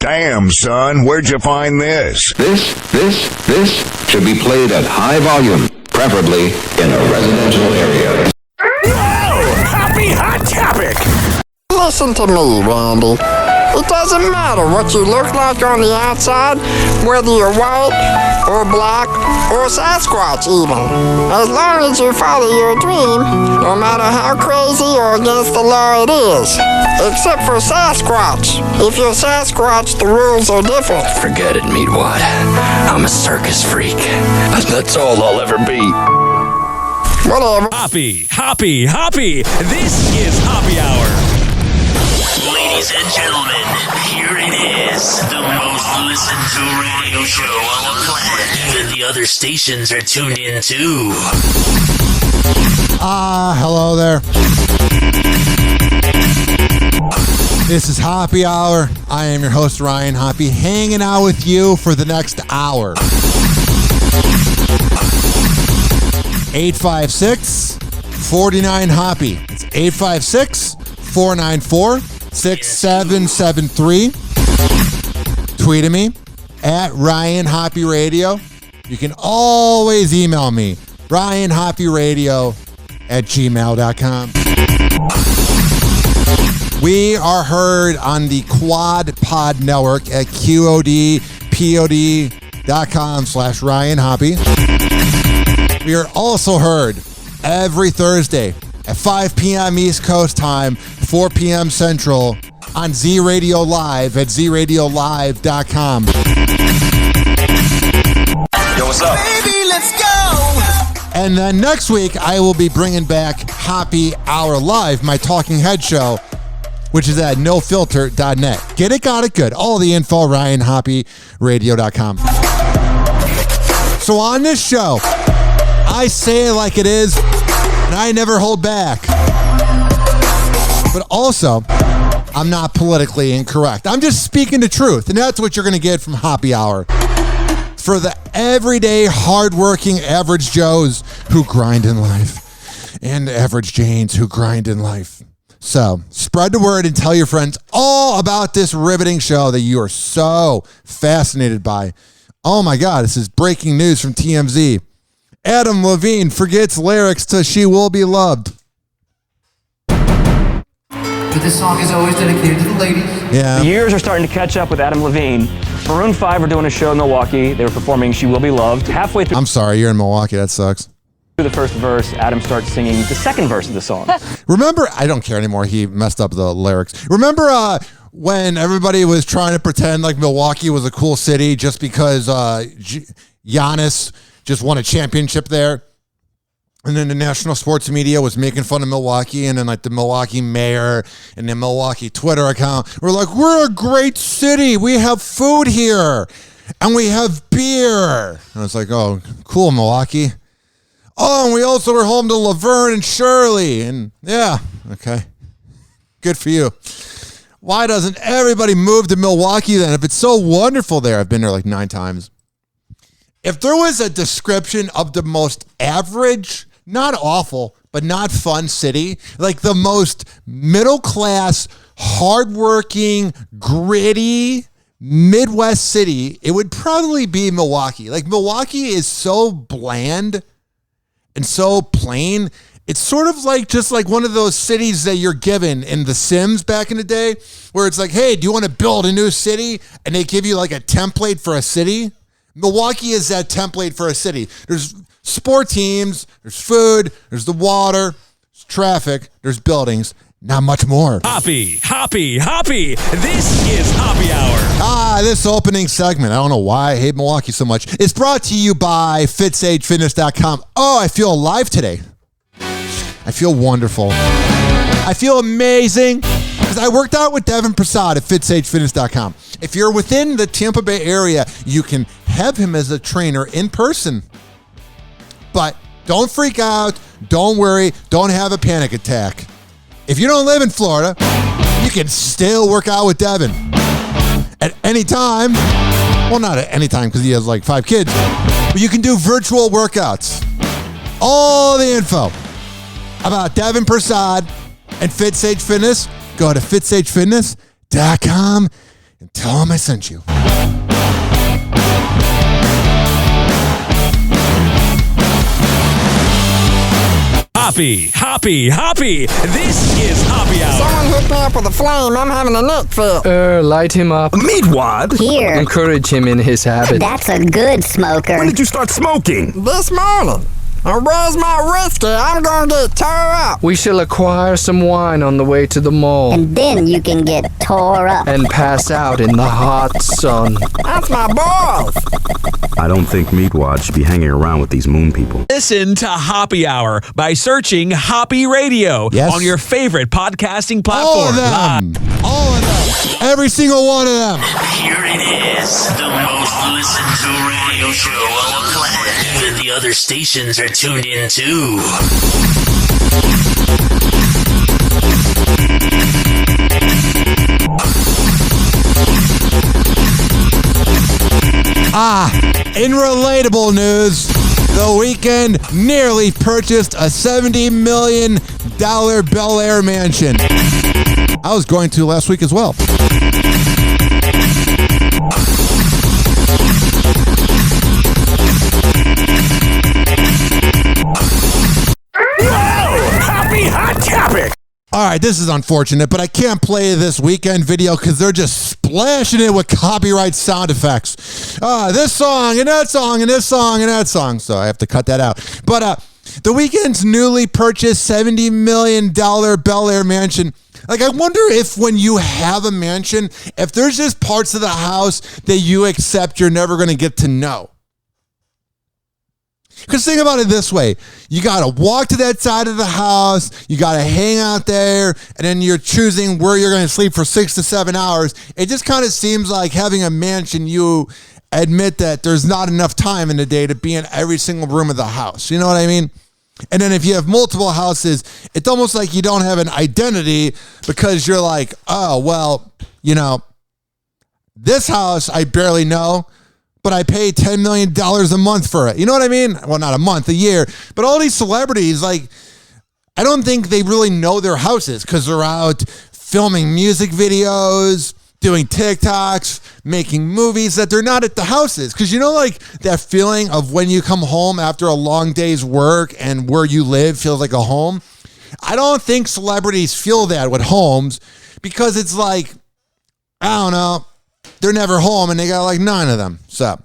Damn, son, where'd you find this? This should be played at high volume, preferably in a residential area. Whoa! Happy Hot Topic! Listen to me, Randy. It doesn't matter what you look like on the outside, whether you're white or black or Sasquatch even. As long as you follow your dream, no matter how crazy or against the law it is. Except for Sasquatch. If you're Sasquatch, the rules are different. Forget it, Meatwad. I'm a circus freak. That's all I'll ever be. Whatever. Hoppy. This is Hoppe Hour. Ladies and gentlemen, here it is, the most listened to radio show on the planet. Even the other stations are tuned in too. Hello there. This is Hoppe Hour. I am your host, Ryan Hoppe, hanging out with you for the next hour. 856-49-HOPPE. It's 856-494-6773. Tweet at me at Ryan Hoppe Radio. You can always email me, ryanhopperadio@gmail.com. We are heard on the Quad Pod Network at QODPOD.com/Ryan Hoppe. We are also heard every Thursday at 5 p.m. East Coast time, 4 p.m. Central on Z Radio Live at zradiolive.com. Yo, what's up? Baby, let's go! And then next week, I will be bringing back Hoppe Hour Live, my talking head show, which is at nofilter.net. Get it, got it, good. All the info, ryanhopperadio.com. So on this show, I say it like it is, and I never hold back. But also, I'm not politically incorrect. I'm just speaking the truth, and that's what you're going to get from Hoppe Hour. For the everyday, hardworking average Joes who grind in life, and average Janes who grind in life. So, spread the word and tell your friends all about this riveting show that you are so fascinated by. Oh my God, this is breaking news from TMZ. Adam Levine forgets lyrics to She Will Be Loved. But this song is always dedicated to the ladies. Yeah. The years are starting to catch up with Adam Levine. Maroon 5 are doing a show in Milwaukee. They were performing She Will Be Loved. Halfway through I'm sorry, you're in Milwaukee. That sucks. the first verse, Adam starts singing the second verse of the song. Remember, I don't care anymore. He messed up the lyrics. Remember when everybody was trying to pretend like Milwaukee was a cool city just because Giannis just won a championship there? And then the national sports media was making fun of Milwaukee, and then like the Milwaukee mayor and the Milwaukee Twitter account were like, we're a great city. We have food here and we have beer. And I was like, oh, cool, Milwaukee. Oh, and we also were home to Laverne and Shirley. And yeah, okay. Good for you. Why doesn't everybody move to Milwaukee then if it's so wonderful there? I've been there like 9 times. If there was a description of the most average, not awful, but not fun city, like the most middle-class, hardworking, gritty Midwest city, it would probably be Milwaukee. Like Milwaukee is so bland and so plain. It's sort of like just like one of those cities that you're given in The Sims back in the day, where it's like, hey, do you want to build a new city? And they give you like a template for a city. Milwaukee is that template for a city. There's sport teams, there's food, there's the water, there's traffic, there's buildings, not much more. Hoppe. This is Hoppe Hour. This opening segment, I don't know why I hate Milwaukee so much. It's brought to you by FitSageFitness.com. Oh, I feel alive today. I feel wonderful. I feel amazing because I worked out with Devin Prasad at FitSageFitness.com. If you're within the Tampa Bay area, you can have him as a trainer in person. But don't freak out. Don't worry. Don't have a panic attack. If you don't live in Florida, you can still work out with Devin at any time. Well, not at any time because he has like 5 kids. But you can do virtual workouts. All the info about Devin Prasad and FitSage Fitness, go to FitSageFitness.com. and tell him I sent you. Hoppy. This is Hoppy Hour. Someone hook me up with a flame. I'm having a neck fit. Light him up. Meatwad? Here. Encourage him in his habit. That's a good smoker. When did you start smoking? This morning. Where's my whiskey? I'm gonna get tore up. We shall acquire some wine on the way to the mall. And then you can get tore up. And pass out in the hot sun. That's my boys. I don't think Meatwad should be hanging around with these moon people. Listen to Hoppy Hour by searching Hoppy Radio on your favorite podcasting platform. All of them. All of them. Every single one of them. Here it is, the most listened to radio show on the planet. Even the other stations are tuned in too. In relatable news, The Weeknd nearly purchased a $70 million Bel Air mansion. I was going to last week as well. Happy Hot Topic! All right, this is unfortunate, but I can't play this Weeknd video because they're just splashing it with copyright sound effects. This song and that song and this song and that song, so I have to cut that out. But The Weeknd's newly purchased $70 million Bel Air mansion. Like, I wonder if when you have a mansion, if there's just parts of the house that you accept you're never going to get to know. Because think about it this way. You got to walk to that side of the house. You got to hang out there. And then you're choosing where you're going to sleep for 6 to 7 hours. It just kind of seems like having a mansion, you admit that there's not enough time in the day to be in every single room of the house. You know what I mean? And then if you have multiple houses, it's almost like you don't have an identity because you're like, oh, well, you know, this house I barely know, but I pay $10 million a month for it. You know what I mean? Well, not a month, a year. But all these celebrities, like, I don't think they really know their houses because they're out filming music videos, doing TikToks, making movies, that they're not at the houses. Because you know, like, that feeling of when you come home after a long day's work and where you live feels like a home? I don't think celebrities feel that with homes because it's like, I don't know, they're never home and they got like 9 of them. So,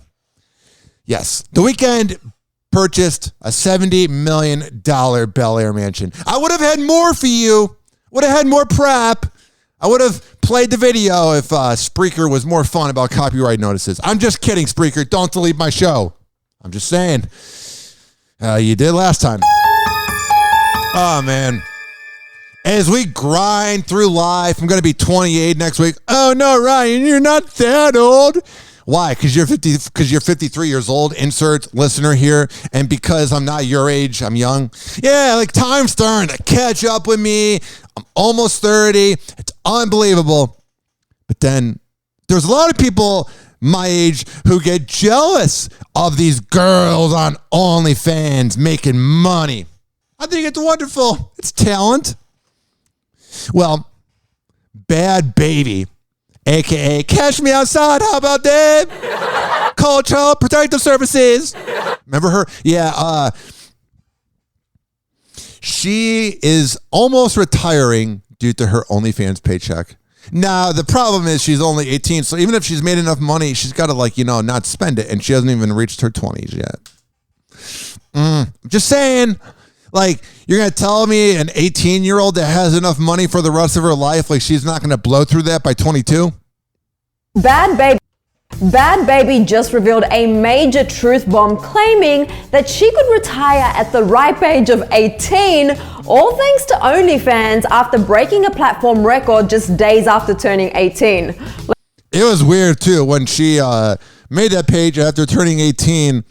yes, The Weeknd purchased a $70 million Bel Air mansion. I would have had more for you, would have had more prep. I would have played the video if Spreaker was more fun about copyright notices. I'm just kidding, Spreaker. Don't delete my show. I'm just saying. You did last time. Oh, man. As we grind through life, I'm going to be 28 next week. Oh, no, Ryan, you're not that old. Why? Because you're 53 years old. Insert listener here. And because I'm not your age, I'm young. Yeah, like time's starting to catch up with me. I'm almost 30. It's unbelievable. But then there's a lot of people my age who get jealous of these girls on OnlyFans making money. I think it's wonderful. It's talent. Well, Bad Baby, a.k.a. Cash Me Outside, how about that? Call Child Protective Services. Remember her? Yeah, she is almost retiring due to her OnlyFans paycheck. Now, the problem is she's only 18, so even if she's made enough money, she's got to, not spend it, and she hasn't even reached her 20s yet. Just saying. Like, you're going to tell me an 18-year-old that has enough money for the rest of her life, like she's not going to blow through that by 22? Bad Baby just revealed a major truth bomb claiming that she could retire at the ripe age of 18, all thanks to OnlyFans after breaking a platform record just days after turning 18. It was weird, too, when she made that page after turning 18.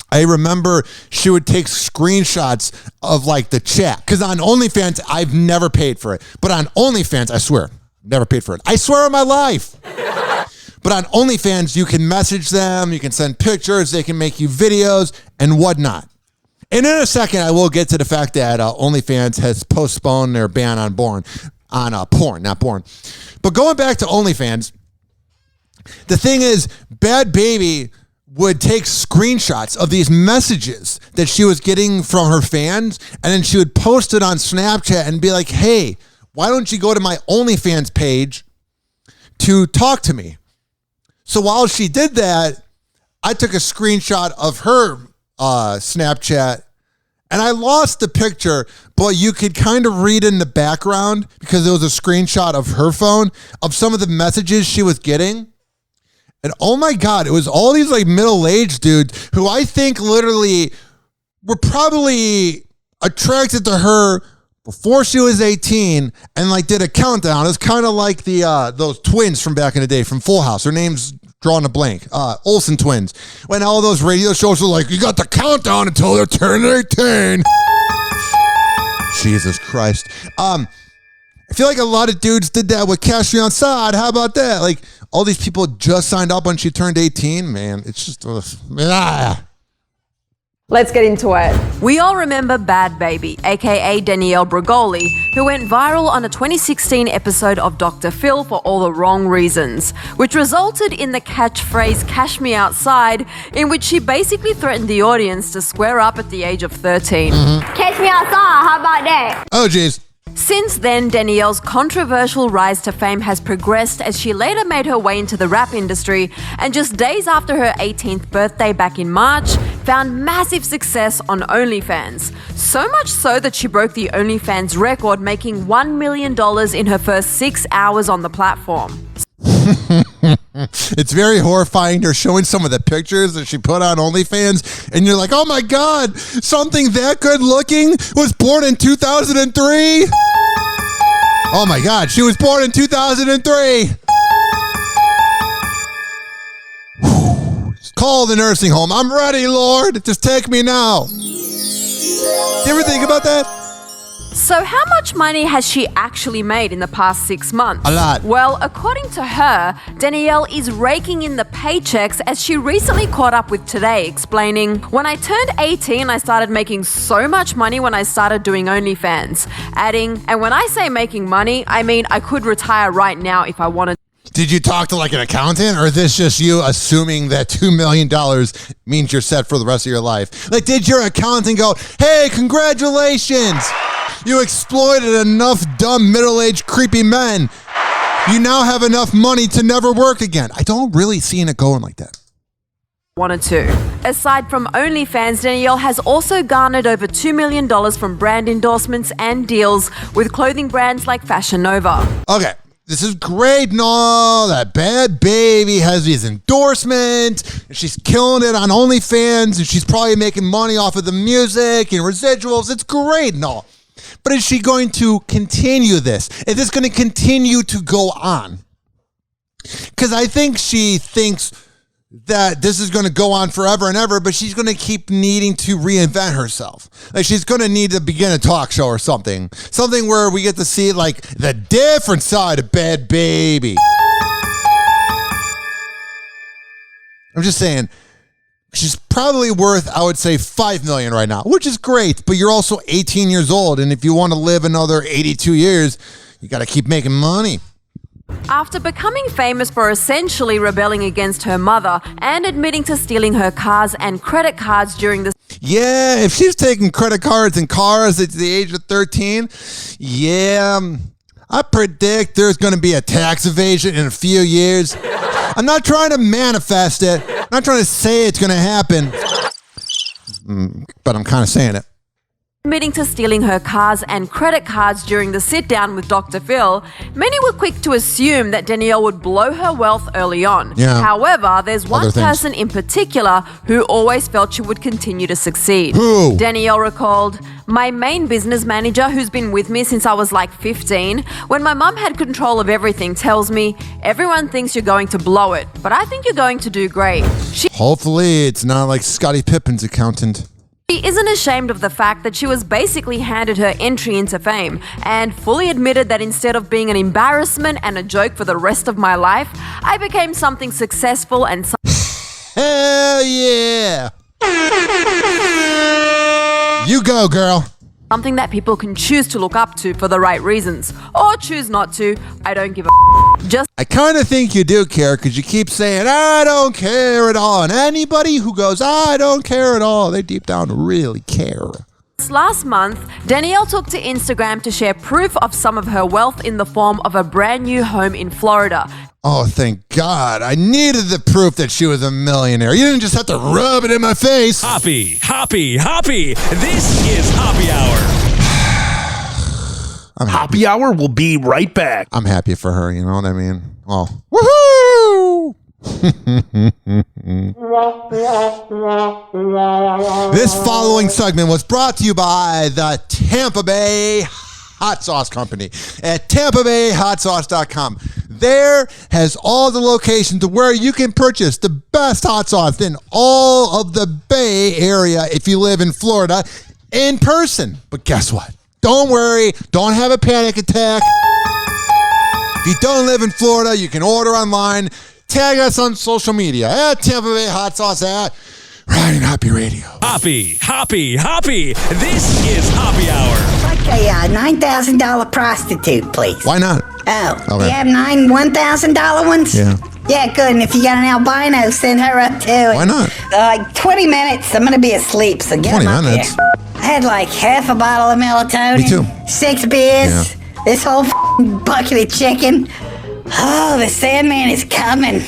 I remember she would take screenshots of the chat. Because on OnlyFans, I've never paid for it. But on OnlyFans, I swear, never paid for it. I swear on my life. But on OnlyFans, you can message them, you can send pictures, they can make you videos and whatnot. And in a second, I will get to the fact that OnlyFans has postponed their ban on porn, not porn. But going back to OnlyFans, The thing is, Bad Baby would take screenshots of these messages that she was getting from her fans, and then she would post it on Snapchat and be like, hey, why don't you go to my OnlyFans page to talk to me? So while she did that, I took a screenshot of her Snapchat, and I lost the picture, but you could kind of read in the background, because it was a screenshot of her phone, of some of the messages she was getting. And oh my God, it was all these like middle-aged dudes who I think literally were probably attracted to her before she was 18 and like did a countdown. It's kind of like the those twins from back in the day from Full House. Their name's drawing a blank. Olsen twins. When all those radio shows were like, you got the countdown until they're turning 18. Jesus Christ. I feel like a lot of dudes did that with Cash Me Outside. How about that? Like, all these people just signed up when she turned 18. Man, it's just... Let's get into it. We all remember Bad Baby, aka Danielle Bregoli, who went viral on a 2016 episode of Dr. Phil for all the wrong reasons, which resulted in the catchphrase "Cash Me Outside," in which she basically threatened the audience to square up at the age of 13. Catch me outside, how about that? Oh, jeez. Since then, Danielle's controversial rise to fame has progressed as she later made her way into the rap industry, and just days after her 18th birthday back in March, found massive success on OnlyFans. So much so that she broke the OnlyFans record, making $1 million in her first 6 hours on the platform. It's very horrifying. They're showing some of the pictures that she put on OnlyFans, and you're like, oh my God, something that good looking was born in 2003? Oh my God, she was born in 2003. Call the nursing home. I'm ready, Lord. Just take me now. You ever think about that? So how much money has she actually made in the past 6 months? A lot. Well, according to her, Danielle is raking in the paychecks, as she recently caught up with Today, explaining, "When I turned 18, I started making so much money when I started doing OnlyFans," adding, "And when I say making money, I mean I could retire right now if I wanted." Did you talk to like an accountant, or is this just you assuming that $2 million means you're set for the rest of your life? Like, did your accountant go, hey, congratulations, you exploited enough dumb middle-aged creepy men. You now have enough money to never work again. I don't really see it going like that. Wanted to. Aside from OnlyFans, Danielle has also garnered over $2 million from brand endorsements and deals with clothing brands like Fashion Nova. Okay. This is great and all. That Bad Baby has these endorsements, and she's killing it on OnlyFans, and she's probably making money off of the music and residuals. It's great and all. But is she going to continue this? Is this going to continue to go on? Because I think she thinks that this is going to go on forever and ever, but she's going to keep needing to reinvent herself. Like, she's going to need to begin a talk show or something. Something where we get to see, like, the different side of Bad Baby. I'm just saying, she's probably worth, I would say, $5 million right now, which is great, but you're also 18 years old, and if you want to live another 82 years, you got to keep making money. After becoming famous for essentially rebelling against her mother and admitting to stealing her cars and credit cards during the... Yeah, if she's taking credit cards and cars at the age of 13, yeah, I predict there's going to be a tax evasion in a few years. I'm not trying to manifest it. I'm not trying to say it's going to happen, but I'm kind of saying it. Admitting to stealing her cars and credit cards during the sit-down with Dr. Phil, many were quick to assume that Danielle would blow her wealth early on. Yeah. However, there's one person in particular who always felt she would continue to succeed. Who? Danielle recalled, "My main business manager, who's been with me since I was like 15, when my mum had control of everything, tells me, everyone thinks you're going to blow it, but I think you're going to do great." Hopefully it's not like Scottie Pippen's accountant. She isn't ashamed of the fact that she was basically handed her entry into fame, and fully admitted that instead of being an embarrassment and a joke for the rest of my life, I became something successful and Hell yeah! You go, girl. something that people can choose to look up to for the right reasons, or choose not to. I don't give a just. I kind of think you do care because you keep saying, I don't care at all. And anybody who goes, I don't care at all, they deep down really care. Last month, Danielle took to Instagram to share proof of some of her wealth in the form of a brand new home in Florida. Oh, thank God. I needed the proof that she was a millionaire. You didn't just have to rub it in my face. Hoppy. This is Hoppy Hour. Hoppy Hour will be right back. I'm happy for her, you know what I mean? Oh, woohoo! This following segment was brought to you by the Tampa Bay Hot Sauce Company at TampaBayHotSauce.com. There has all the locations to where you can purchase the best hot sauce in all of the Bay Area if you live in Florida in person. But guess what? Don't worry. Don't have a panic attack. If you don't live in Florida, you can order online. Tag us on social media at Tampa Bay Hot Sauce at Ryan Hoppy Radio. Hoppy. This is Hoppy Hour. Like a $9,000 prostitute, please. Why not? Oh, okay. You have 9 $1,000 ones? Yeah. Yeah, good. And if you got an albino, send her up too. Why not? Like 20 minutes. I'm going to be asleep, so get 20 them up minutes? here. I had like half a bottle of melatonin. Me too. 6 beers. Yeah. This whole bucket of chicken. Oh, the Sandman is coming.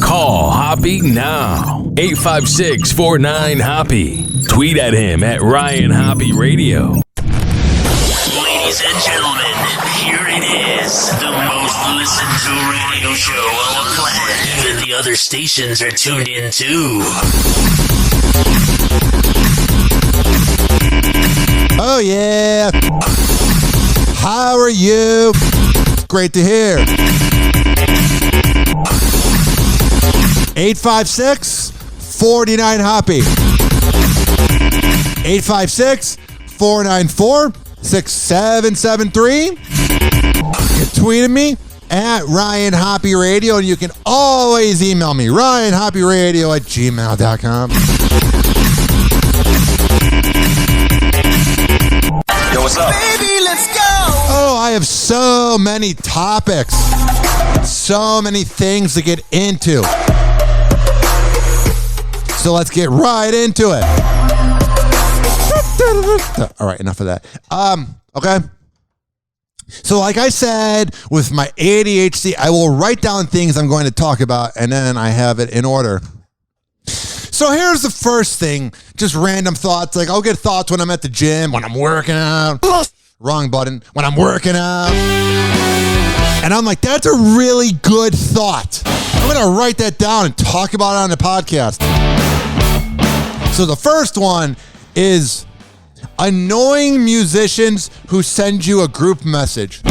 Call Hoppy now. 856-49-HOPPY. Tweet at him at Ryan Hoppy Radio. Ladies and gentlemen, here it is. The most listened to radio show on the planet. Even the other stations are tuned in too. Oh, yeah. How are you? Great to hear. 856-49-HOPPY. 856-494-6773. You can tweet at me at Ryan Hoppy Radio, and you can always email me, RyanHoppyRadio@gmail.com. Yo, what's up? Baby, let's go. Oh, I have so many topics. So many things to get into. So let's get right into it. All right, enough of that. Okay. So like I said, with my ADHD, I will write down things I'm going to talk about, and then I have it in order. So here's the first thing, just random thoughts. Like I'll get thoughts when I'm at the gym, when I'm working out. Wrong button. When I'm working out. And I'm like, that's a really good thought. I'm going to write that down and talk about it on the podcast. So the first one is annoying musicians who send you a group message.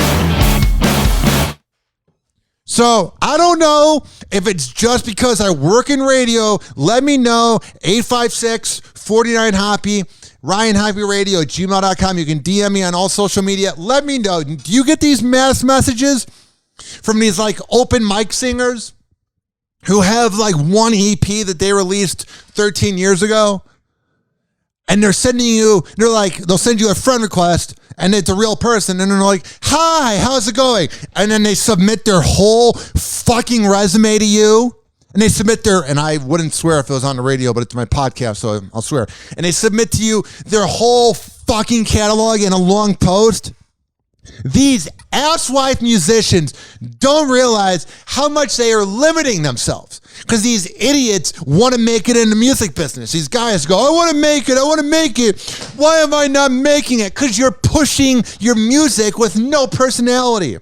So I don't know if it's just because I work in radio. Let me know. 856-49-HOPPY. Ryan Hoppy Radio at gmail.com. You can DM me on all social media. Let me know. Do you get these mass messages from these like open mic singers who have like one EP that they released 13 years ago? And they're sending you, they'll send you a friend request and it's a real person. And they're like, hi, how's it going? And then they submit their whole fucking resume to you. And they submit and I wouldn't swear if it was on the radio, but it's my podcast, so I'll swear. And they submit to you their whole fucking catalog in a long post. These asswife musicians don't realize how much they are limiting themselves because these idiots want to make it in the music business. These guys go, I want to make it. Why am I not making it? Because you're pushing your music with no personality.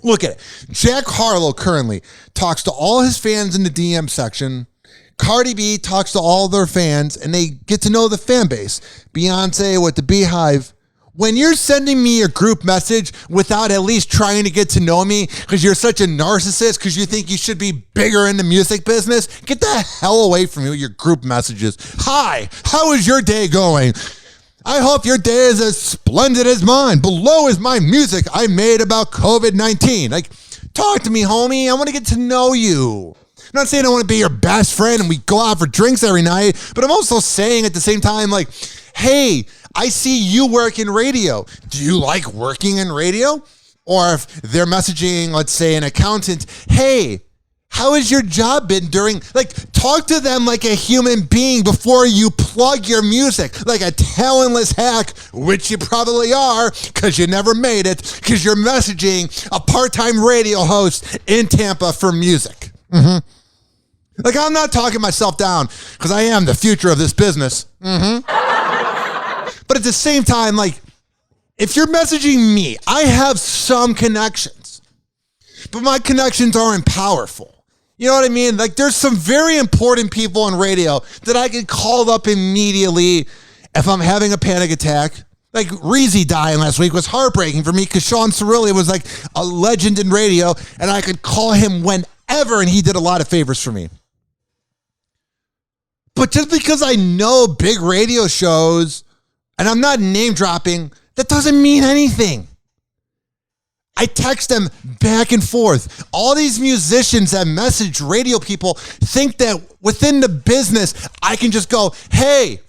Look at it. Jack Harlow currently talks to all his fans in the DM section. Cardi B talks to all their fans, and they get to know the fan base. Beyonce with the Beehive. When you're sending me a group message without at least trying to get to know me because you're such a narcissist because you think you should be bigger in the music business, get the hell away from me with your group messages. Hi, how is your day going? I hope your day is as splendid as mine. Below is my music I made about COVID-19. Like, talk to me, homie. I want to get to know you. I'm not saying I want to be your best friend and we go out for drinks every night, but I'm also saying at the same time, like, hey, I see you work in radio. Do you like working in radio? Or if they're messaging, let's say, an accountant, hey, how has your job been during, like, talk to them like a human being before you plug your music, like a talentless hack, which you probably are, because you never made it, because you're messaging a part-time radio host in Tampa for music. Mm-hmm. Like, I'm not talking myself down, because I am the future of this business. Mm-hmm. But at the same time, like, if you're messaging me, I have some connections, but my connections aren't powerful. You know what I mean? Like, there's some very important people on radio that I could call up immediately if I'm having a panic attack. Like, Reezy dying last week was heartbreaking for me because Sean Cirilli was like a legend in radio, and I could call him whenever, and he did a lot of favors for me. But just because I know big radio shows, and I'm not name dropping, that doesn't mean anything. I text them back and forth. All these musicians that message radio people think that within the business, I can just go, hey,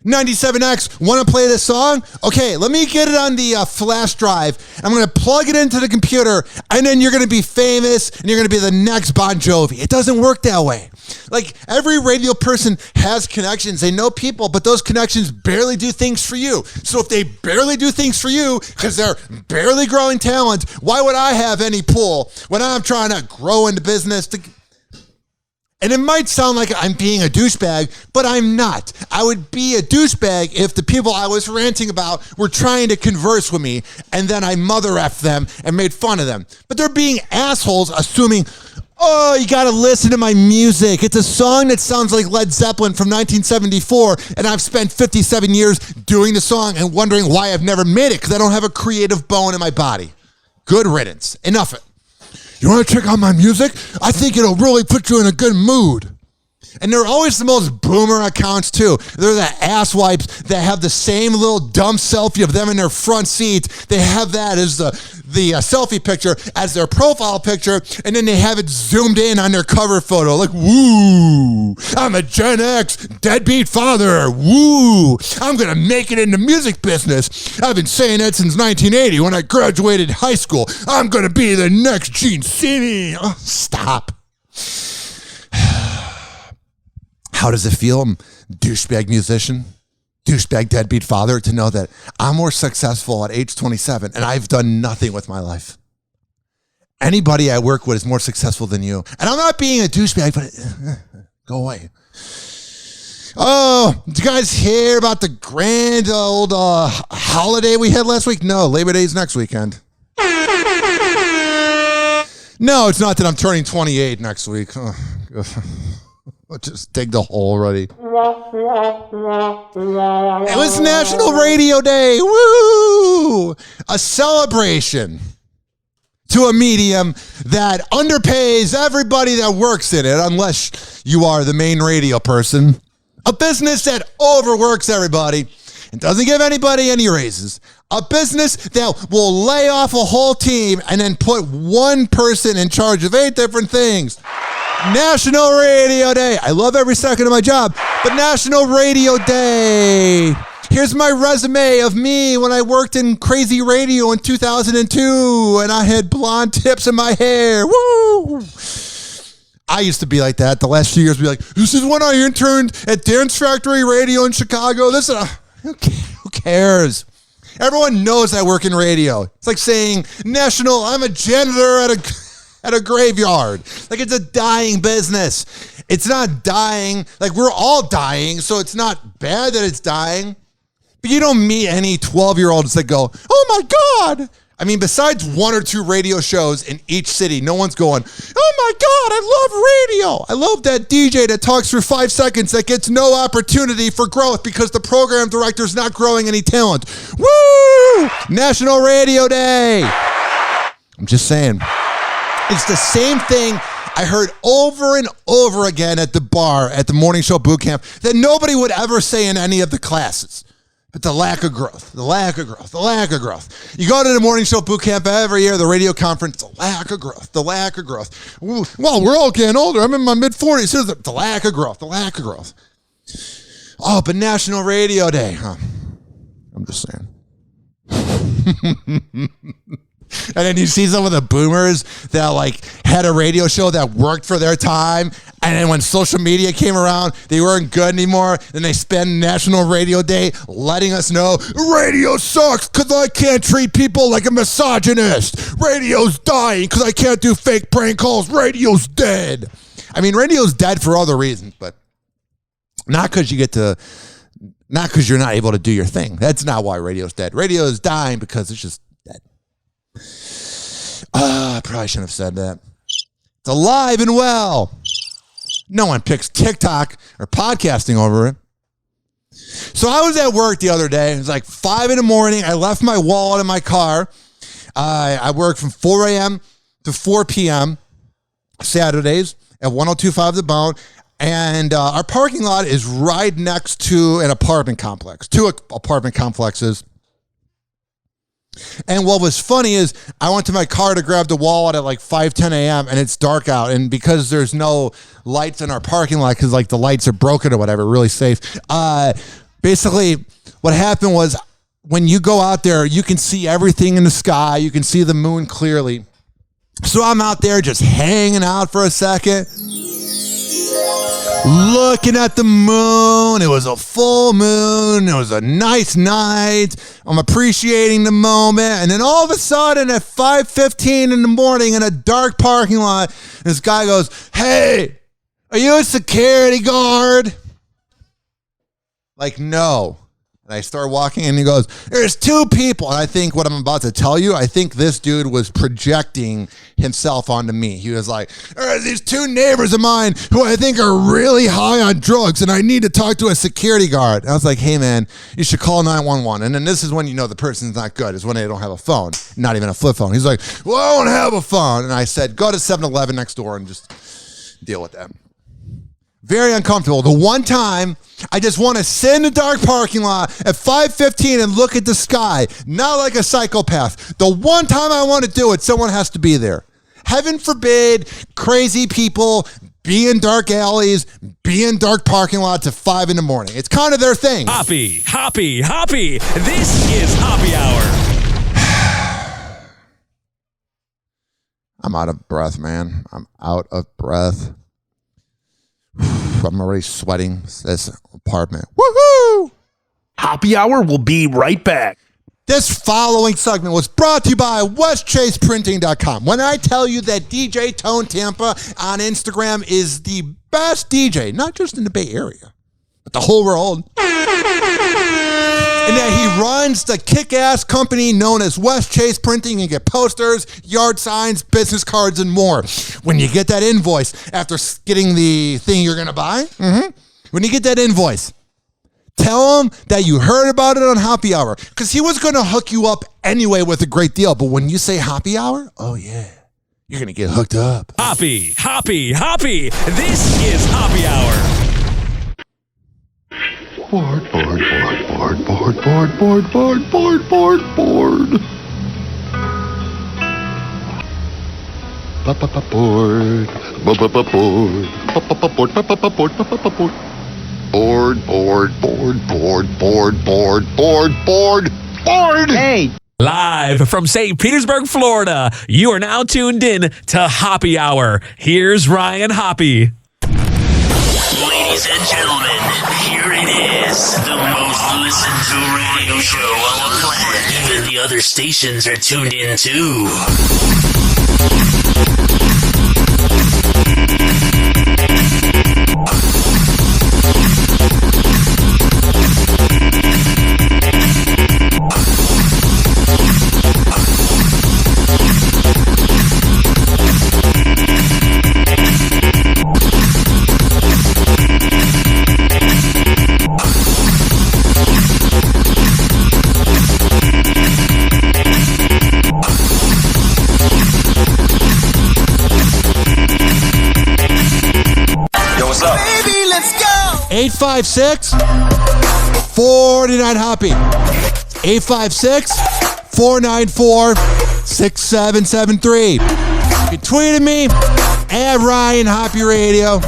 97X, want to play this song? Okay, let me get it on the flash drive. I'm going to plug it into the computer, and then you're going to be famous, and you're going to be the next Bon Jovi. It doesn't work that way. Like, every radio person has connections. They know people, but those connections barely do things for you. So if they barely do things for you because they're barely growing talent, why would I have any pull when I'm trying to grow into business? And it might sound like I'm being a douchebag, but I'm not. I would be a douchebag if the people I was ranting about were trying to converse with me, and then I mother effed them and made fun of them. But they're being assholes, assuming, oh, you got to listen to my music. It's a song that sounds like Led Zeppelin from 1974, and I've spent 57 years doing the song and wondering why I've never made it because I don't have a creative bone in my body. Good riddance. Enough of it. You want to check out my music? I think it'll really put you in a good mood. And they're always the most boomer accounts, too. They're the asswipes that have the same little dumb selfie of them in their front seat. They have that as the selfie picture as their profile picture, and then they have it zoomed in on their cover photo. Like, woo, I'm a Gen X deadbeat father. Woo, I'm going to make it in the music business. I've been saying that since 1980 when I graduated high school. I'm going to be the next Gene Simmons. Oh, stop. How does it feel, douchebag musician, douchebag deadbeat father, to know that I'm more successful at age 27 and I've done nothing with my life? Anybody I work with is more successful than you. And I'm not being a douchebag, but go away. Oh, did you guys hear about the grand old holiday we had last week? No, Labor Day's next weekend. No, it's not that I'm turning 28 next week. Oh, I'll just dig the hole already. It was National Radio Day. Woo! A celebration to a medium that underpays everybody that works in it, unless you are the main radio person. A business that overworks everybody and doesn't give anybody any raises. A business that will lay off a whole team and then put one person in charge of 8 different things. National Radio Day. I love every second of my job, but National Radio Day. Here's my resume of me when I worked in crazy radio in 2002 and I had blonde tips in my hair. Woo! I used to be like that. The last few years, be like, this is when I interned at Dance Factory Radio in Chicago. Who cares? Everyone knows I work in radio. It's like saying, I'm a janitor at a graveyard. Like, it's a dying business. It's not dying. Like, we're all dying, so it's not bad that it's dying. But you don't meet any 12-year-olds that go, oh my God. I mean, besides 1 or 2 radio shows in each city, no one's going, oh my God, I love radio. I love that DJ that talks for 5 seconds that gets no opportunity for growth because the program director's not growing any talent. Woo! National Radio Day. I'm just saying. It's the same thing I heard over and over again at the bar at the morning show boot camp that nobody would ever say in any of the classes. But the lack of growth, the lack of growth, the lack of growth. You go to the morning show boot camp every year, the radio conference, the lack of growth, the lack of growth. Well, we're all getting older. I'm in my mid-40s. Here's the lack of growth, the lack of growth. Oh, but National Radio Day, huh? I'm just saying. And then you see some of the boomers that like had a radio show that worked for their time. And then when social media came around, they weren't good anymore. Then they spend National Radio Day letting us know radio sucks because I can't treat people like a misogynist. Radio's dying because I can't do fake prank calls. Radio's dead. I mean, radio's dead for other reasons, but not because you're not able to do your thing. That's not why radio's dead. Radio is dying because it's just dead. I probably shouldn't have said that. It's alive and well. No one picks TikTok or podcasting over it. So I was at work the other day. It was like 5 a.m. I left my wallet in my car. I work from 4 a.m. to 4 p.m. Saturdays at 102.5 The Bone. And our parking lot is right next to an apartment complex, two apartment complexes. And what was funny is I went to my car to grab the wallet at like 5:10 a.m. and it's dark out. And because there's no lights in our parking lot because like the lights are broken or whatever, really safe. Basically, what happened was when you go out there, you can see everything in the sky. You can see the moon clearly. So I'm out there just hanging out for a second, looking at the moon. It was a full moon. It was a nice night. I'm appreciating the moment. And then all of a sudden at 5:15 in the morning in a dark parking lot, this guy goes, "Hey, are you a security guard?" Like, no. And I start walking and he goes, "There's two people." And I think what I'm about to tell you, I think this dude was projecting himself onto me. He was like, "There's these two neighbors of mine who I think are really high on drugs and I need to talk to a security guard." And I was like, "Hey man, you should call 911. And then this is when you know the person's not good, is when they don't have a phone, not even a flip phone. He's like, "Well, I don't have a phone." And I said, "Go to 7-Eleven next door and just deal with that." Very uncomfortable. The one time I just want to sit in the dark parking lot at 5:15 and look at the sky, not like a psychopath. The one time I want to do it, someone has to be there. Heaven forbid crazy people be in dark alleys, be in dark parking lots at 5 a.m. It's kind of their thing. Hoppy. This is Hoppe Hour. I'm out of breath, man. I'm out of breath. I'm already sweating this apartment. Woohoo! Hoppe Hour will be right back. This following segment was brought to you by WestChasePrinting.com. When I tell you that DJ Tone Tampa on Instagram is the best DJ, not just in the Bay Area, but the whole world, and that he runs the kick-ass company known as West Chase Printing and get posters, yard signs, business cards, and more. When you get that invoice after getting the thing you're going to buy, when you get that invoice, tell him that you heard about it on Hoppe Hour, because he was going to hook you up anyway with a great deal. But when you say Hoppe Hour, oh yeah, you're going to get hooked up. Hoppy. This is Hoppe Hour. Board. Hey. Live from St. Petersburg, Florida, you are now tuned in to Hoppe Hour. Here's Ryan Hoppe. Ladies and gentlemen, here it is, the most listened to radio show on the planet. Even the other stations are tuned in too. What's up? Baby, let's go! 856-49-HOPPY. 856-494-6773. You can tweet at me at Ryan Hoppe Radio.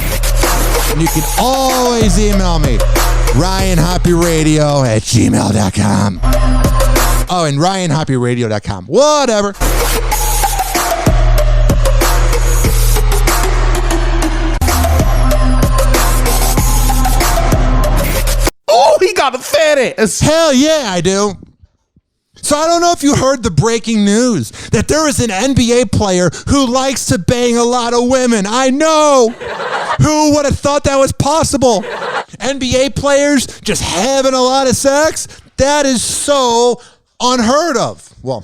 And you can always email me RyanHoppyRadio@gmail.com. Oh, and RyanHoppyRadio.com. Whatever. Oh, he got a fat ass. Hell yeah, I do. So I don't know if you heard the breaking news that there is an NBA player who likes to bang a lot of women. I know. Who would have thought that was possible? NBA players just having a lot of sex? That is so unheard of. Well,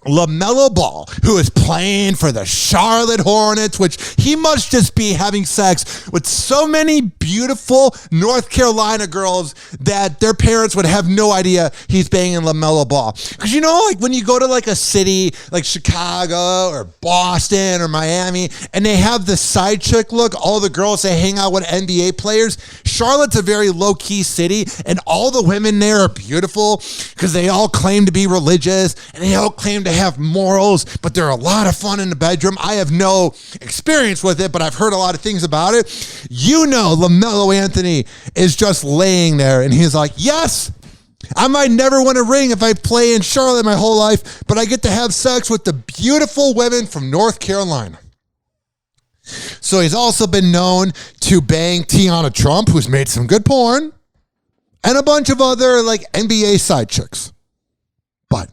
LaMelo Ball, who is playing for the Charlotte Hornets, which he must just be having sex with so many beautiful North Carolina girls that their parents would have no idea he's banging LaMelo Ball. Because you know, like when you go to like a city like Chicago or Boston or Miami and they have the side chick look, all the girls that hang out with NBA players, Charlotte's a very low-key city and all the women there are beautiful because they all claim to be religious and they all claim to have morals, but they're a lot of fun in the bedroom. I have no experience with it, but I've heard a lot of things about it. You know, LaMelo Anthony is just laying there and he's like, yes, I might never win a ring if I play in Charlotte my whole life, but I get to have sex with the beautiful women from North Carolina. So he's also been known to bang Tiana Trump, who's made some good porn, and a bunch of other like NBA side chicks. But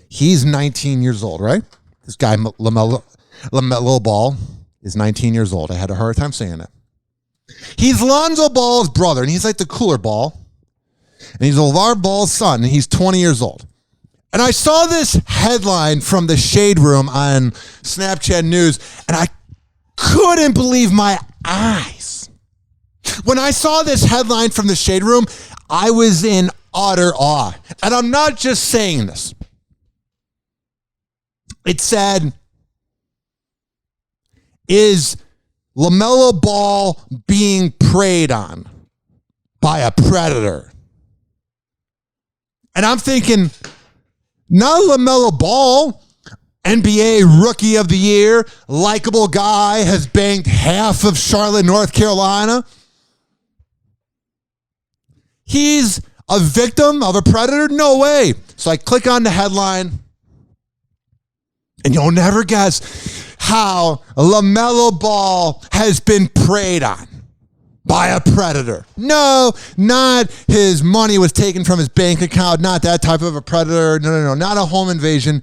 he's 19 years old, right? This guy, LaMelo Ball, is 19 years old. I had a hard time saying it. He's Lonzo Ball's brother, and he's like the cooler Ball. And he's LeVar Ball's son, and he's 20 years old. And I saw this headline from the Shade Room on Snapchat News, and I couldn't believe my eyes. When I saw this headline from the Shade Room, I was in utter awe. And I'm not just saying this. It said, is LaMelo Ball being preyed on by a predator? And I'm thinking, not LaMelo Ball, NBA Rookie of the Year, likable guy, has banged half of Charlotte, North Carolina. He's a victim of a predator? No way. So I click on the headline. And you'll never guess how LaMelo Ball has been preyed on by a predator. No, not his money was taken from his bank account. Not that type of a predator. No, not a home invasion.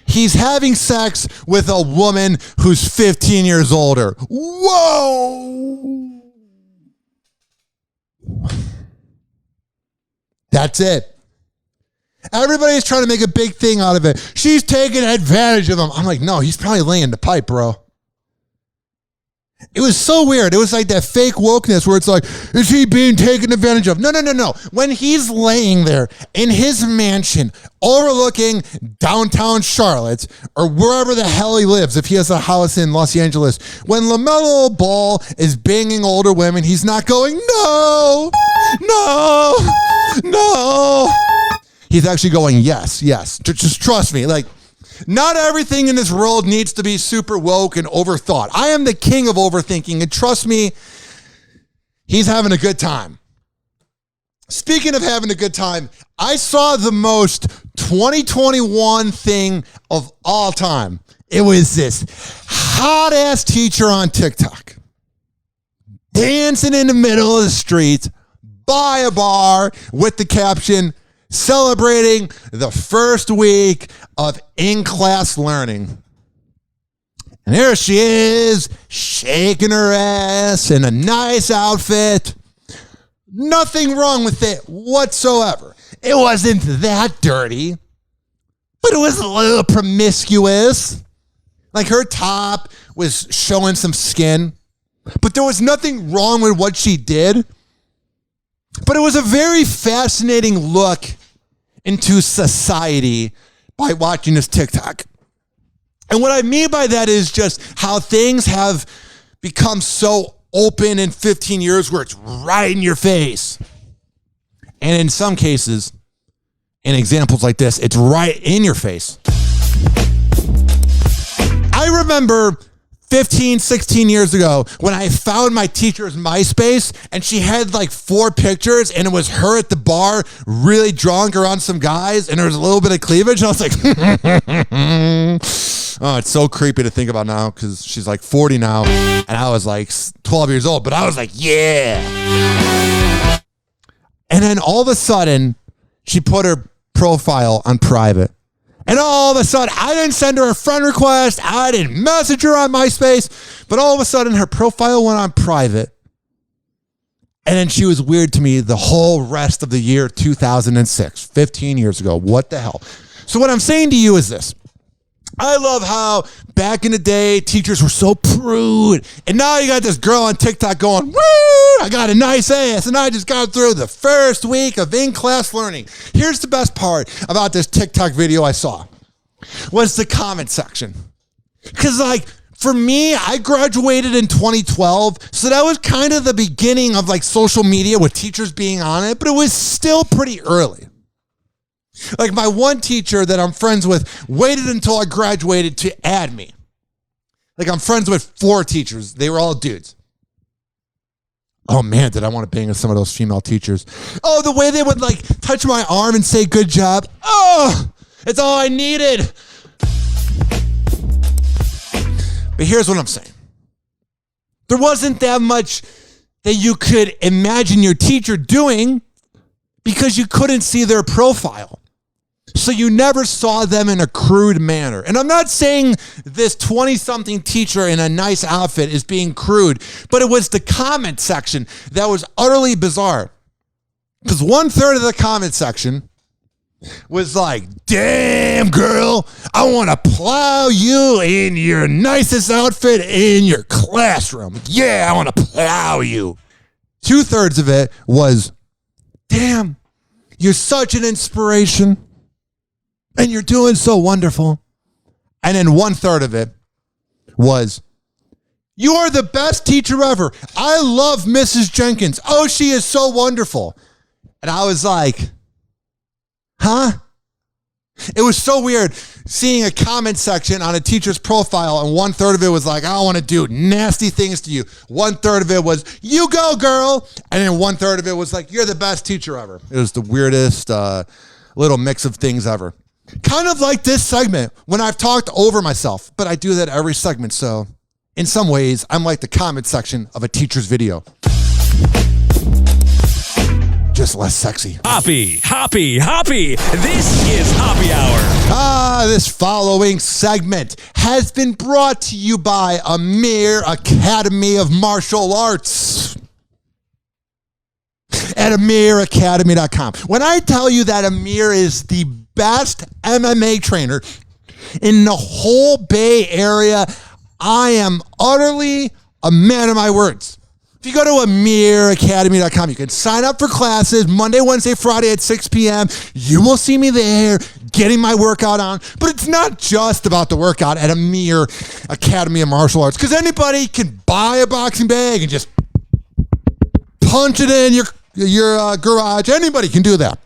He's having sex with a woman who's 15 years older. Whoa! That's it. Everybody's trying to make a big thing out of it. She's taking advantage of him. I'm like, no, he's probably laying the pipe, bro. It was so weird. It was like that fake wokeness where it's like, is he being taken advantage of? No. When he's laying there in his mansion overlooking downtown Charlotte or wherever the hell he lives, if he has a house in Los Angeles, when LaMelo Ball is banging older women, he's not going, no. He's actually going, yes. Just trust me. Like, not everything in this world needs to be super woke and overthought. I am the king of overthinking, and trust me, he's having a good time. Speaking of having a good time, I saw the most 2021 thing of all time. It was this hot-ass teacher on TikTok dancing in the middle of the street by a bar with the caption, celebrating the first week of in-class learning. And there she is, shaking her ass in a nice outfit. Nothing wrong with it whatsoever. It wasn't that dirty, but it was a little promiscuous. Like her top was showing some skin, but there was nothing wrong with what she did. But it was a very fascinating look into society by watching this TikTok. And what I mean by that is just how things have become so open in 15 years where it's right in your face. And in some cases, in examples like this, it's right in your face. I remember 15, 16 years ago when I found my teacher's MySpace and she had like 4 pictures and it was her at the bar really drunk around some guys and there was a little bit of cleavage. And I was like, oh, it's so creepy to think about now because she's like 40 now and I was like 12 years old. But I was like, yeah. And then all of a sudden she put her profile on private. And all of a sudden, I didn't send her a friend request. I didn't message her on MySpace. But all of a sudden, her profile went on private. And then she was weird to me the whole rest of the year 2006, 15 years ago. What the hell? So what I'm saying to you is this. I love how back in the day, teachers were so prude. And now you got this girl on TikTok going, woo, I got a nice ass. And I just got through the first week of in-class learning. Here's the best part about this TikTok video I saw was the comment section. Because like, for me, I graduated in 2012. So that was kind of the beginning of like social media with teachers being on it. But it was still pretty early. Like my one teacher that I'm friends with waited until I graduated to add me. Like I'm friends with 4 teachers. They were all dudes. Oh man, did I want to bang with some of those female teachers. Oh, the way they would like touch my arm and say good job. Oh, it's all I needed. But here's what I'm saying. There wasn't that much that you could imagine your teacher doing because you couldn't see their profile. So you never saw them in a crude manner. And I'm not saying this 20-something teacher in a nice outfit is being crude, but it was the comment section that was utterly bizarre. Because 1/3 of the comment section was like, damn girl, I want to plow you in your nicest outfit in your classroom. Yeah, I want to plow you. 2/3 of it was, damn, you're such an inspiration. And you're doing so wonderful. And then 1/3 of it was, you are the best teacher ever. I love Mrs. Jenkins. Oh, she is so wonderful. And I was like, huh? It was so weird seeing a comment section on a teacher's profile and 1/3 of it was like, I want to do nasty things to you. 1/3 of it was, you go girl. And then 1/3 of it was like, you're the best teacher ever. It was the weirdest little mix of things ever. Kind of like this segment when I've talked over myself, but I do that every segment. So in some ways, I'm like the comment section of a teacher's video. Just less sexy. Hoppy. This is Hoppy Hour. This following segment has been brought to you by Amir Academy of Martial Arts. At AmirAcademy.com. When I tell you that Amir is the best MMA trainer in the whole Bay Area, I am utterly a man of my words. If you go to AmirAcademy.com, you can sign up for classes Monday, Wednesday, Friday at 6 p.m. You will see me there getting my workout on. But it's not just about the workout at Amir Academy of Martial Arts, because anybody can buy a boxing bag and just punch it in your garage. Anybody can do that.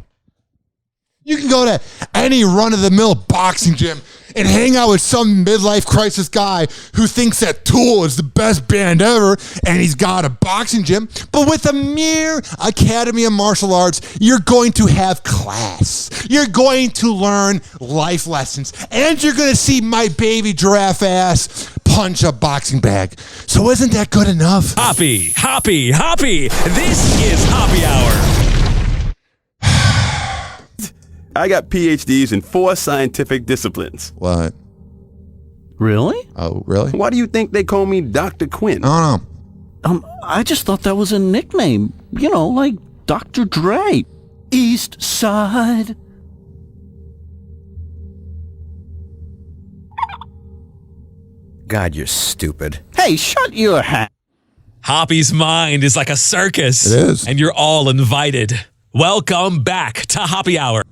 You can go to any run-of-the-mill boxing gym and hang out with some midlife crisis guy who thinks that Tool is the best band ever and he's got a boxing gym. But with Amir Academy of Martial Arts, you're going to have class. You're going to learn life lessons. And you're going to see my baby giraffe ass punch a boxing bag. So isn't that good enough? Hoppy. This is Hoppy Hour. I got PhDs in 4 scientific disciplines. What? Really? Oh, really? Why do you think they call me Dr. Quinn? Oh, no. I just thought that was a nickname. You know, like Dr. Dre. East Side. God, you're stupid. Hey, shut your hat. Hoppy's mind is like a circus. It is. And you're all invited. Welcome back to Hoppy Hour.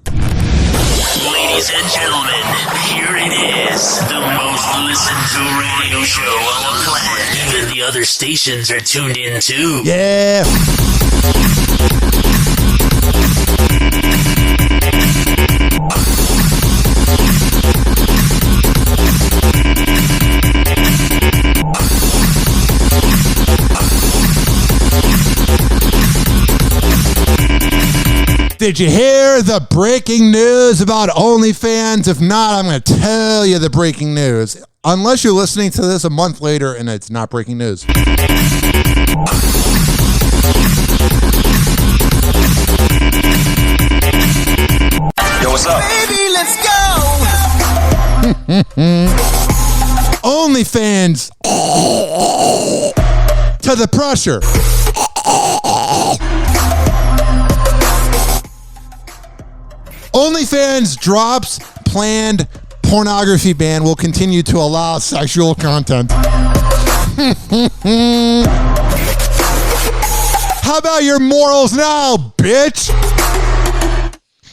Ladies and gentlemen, here it is, the most listened to radio show on the planet. Even the other stations are tuned in too. Yeah. Did you hear the breaking news about OnlyFans? If not, I'm going to tell you the breaking news. Unless you're listening to this a month later and it's not breaking news. Yo, what's up? Baby, let's go. OnlyFans to the pressure. OnlyFans drops planned pornography ban will continue to allow sexual content. How about your morals now, bitch?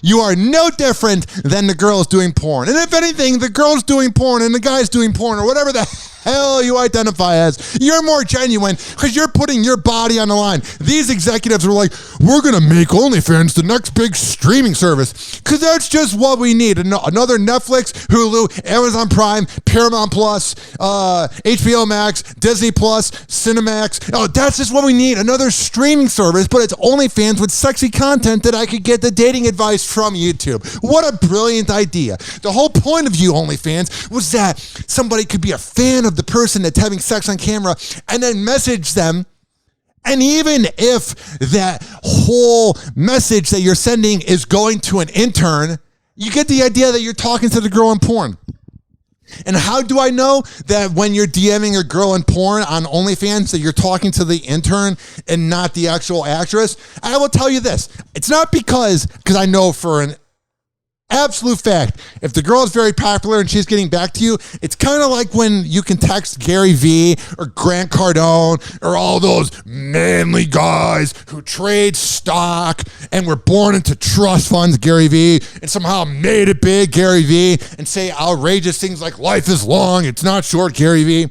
You are no different than the girls doing porn. And if anything, the girls doing porn and the guys doing porn or whatever the hell you identify as, you're more genuine because you're putting your body on the line. These executives are like, we're going to make OnlyFans the next big streaming service because that's just what we need. Another Netflix, Hulu, Amazon Prime, Paramount Plus, HBO Max, Disney Plus, Cinemax. Oh, that's just what we need. Another streaming service, but it's OnlyFans with sexy content that I could get the dating advice from YouTube. What a brilliant idea. The whole point of you OnlyFans was that somebody could be a fan of the person that's having sex on camera and then message them. And even if that whole message that you're sending is going to an intern, you get the idea that you're talking to the girl in porn. And how do I know that when you're DMing a girl in porn on OnlyFans that you're talking to the intern and not the actual actress? I will tell you this. It's not because I know for an absolute fact, if the girl is very popular and she's getting back to you, it's kind of like when you can text Gary Vee or Grant Cardone or all those manly guys who trade stock and were born into trust funds, Gary Vee, and somehow made it big, Gary Vee, and say outrageous things like life is long, it's not short, Gary Vee.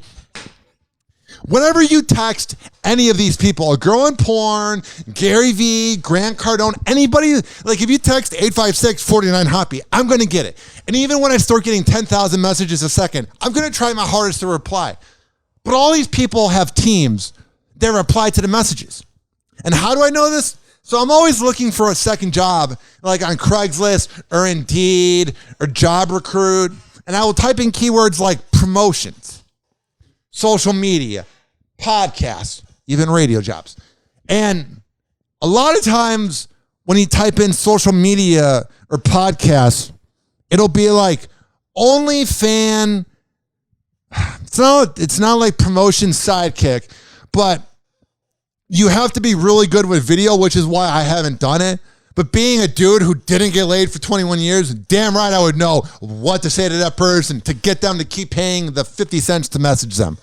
Whenever you text any of these people, a girl in porn, Gary Vee, Grant Cardone, anybody, like if you text 856-49-HOPPY, I'm going to get it. And even when I start getting 10,000 messages a second, I'm going to try my hardest to reply. But all these people have teams that reply to the messages. And how do I know this? So I'm always looking for a second job, like on Craigslist or Indeed or Job Recruit. And I will type in keywords like promotions, social media, podcasts, even radio jobs. And a lot of times when you type in social media or podcasts, it'll be like OnlyFan. It's not like promotion sidekick, but you have to be really good with video, which is why I haven't done it. But being a dude who didn't get laid for 21 years, damn right I would know what to say to that person to get them to keep paying the 50 cents to message them.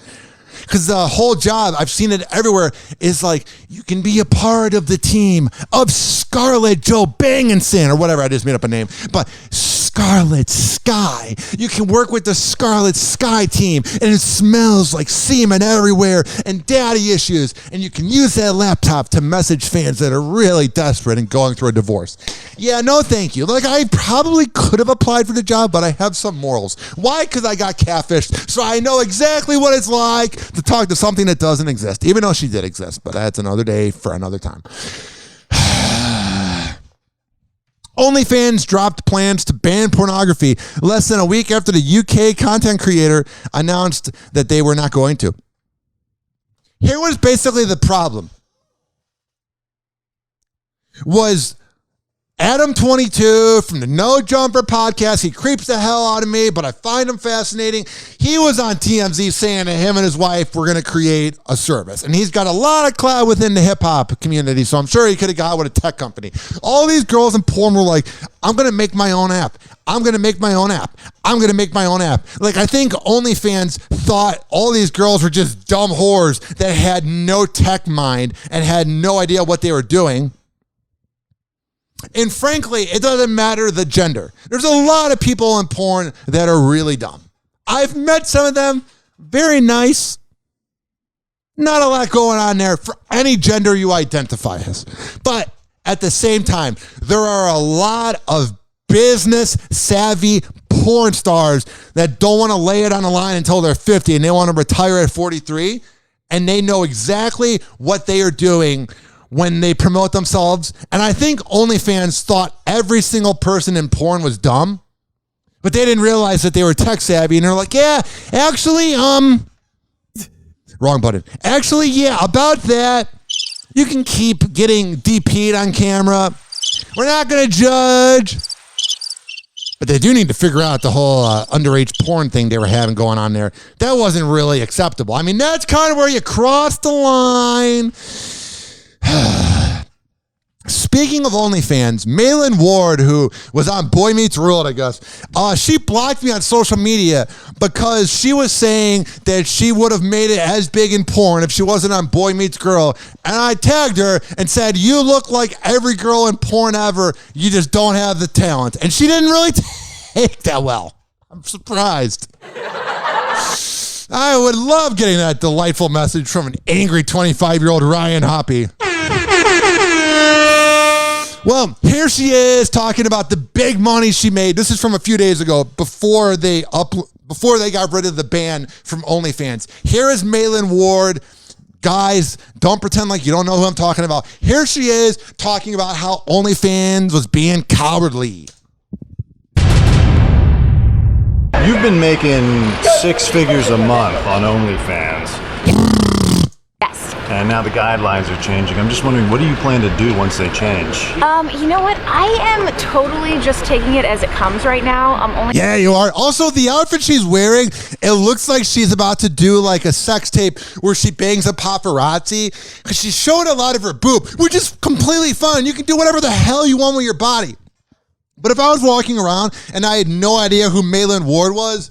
Because the whole job, I've seen it everywhere, is like, you can be a part of the team of Scarlett Johansson, or whatever, I just made up a name, but Scarlet Sky. You can work with the Scarlet Sky team, and it smells like semen everywhere, and daddy issues, and you can use that laptop to message fans that are really desperate and going through a divorce. Yeah, no thank you. Like, I probably could have applied for the job, but I have some morals. Why? Because I got catfished, so I know exactly what it's like to talk to something that doesn't exist, even though she did exist, but that's another day for another time. OnlyFans dropped plans to ban pornography less than a week after the UK content creator announced that they were not going to. Here was basically the problem. Was Adam22 from the No Jumper podcast. He creeps the hell out of me, but I find him fascinating. He was on TMZ saying that him and his wife were going to create a service. And he's got a lot of clout within the hip-hop community, so I'm sure he could have got with a tech company. All these girls in porn were like, I'm going to make my own app. I'm going to make my own app. I'm going to make my own app. Like, I think OnlyFans thought all these girls were just dumb whores that had no tech mind and had no idea what they were doing. And frankly, it doesn't matter the gender. There's a lot of people in porn that are really dumb. I've met some of them, very nice. Not a lot going on there for any gender you identify as. But at the same time, there are a lot of business savvy porn stars that don't want to lay it on the line until they're 50 and they want to retire at 43. And they know exactly what they are doing when they promote themselves. And I think OnlyFans thought every single person in porn was dumb, but they didn't realize that they were tech savvy. And they're like, yeah, actually, wrong button. Actually, yeah, about that, you can keep getting DP'd on camera. We're not going to judge. But they do need to figure out the whole underage porn thing they were having going on there. That wasn't really acceptable. I mean, that's kind of where you cross the line. Speaking of OnlyFans, Malin Ward, who was on Boy Meets World, I guess, she blocked me on social media because she was saying that she would have made it as big in porn if she wasn't on Boy Meets Girl. And I tagged her and said, you look like every girl in porn ever. You just don't have the talent. And she didn't really take that well. I'm surprised. I would love getting that delightful message from an angry 25-year-old Ryan Hoppe. Well, here she is talking about the big money she made. This is from a few days ago before they got rid of the ban from OnlyFans. Here is Malin Ward. Guys, don't pretend like you don't know who I'm talking about. Here she is talking about how OnlyFans was being cowardly. You've been making 6 figures a month on OnlyFans. Yes. And now the guidelines are changing. I'm just wondering, what do you plan to do once they change? You know what? I am totally just taking it as it comes right now. Yeah, you are. Also, the outfit she's wearing, it looks like she's about to do like a sex tape where she bangs a paparazzi because she's showing a lot of her boob, which is completely fine. You can do whatever the hell you want with your body. But if I was walking around and I had no idea who Malin Ward was,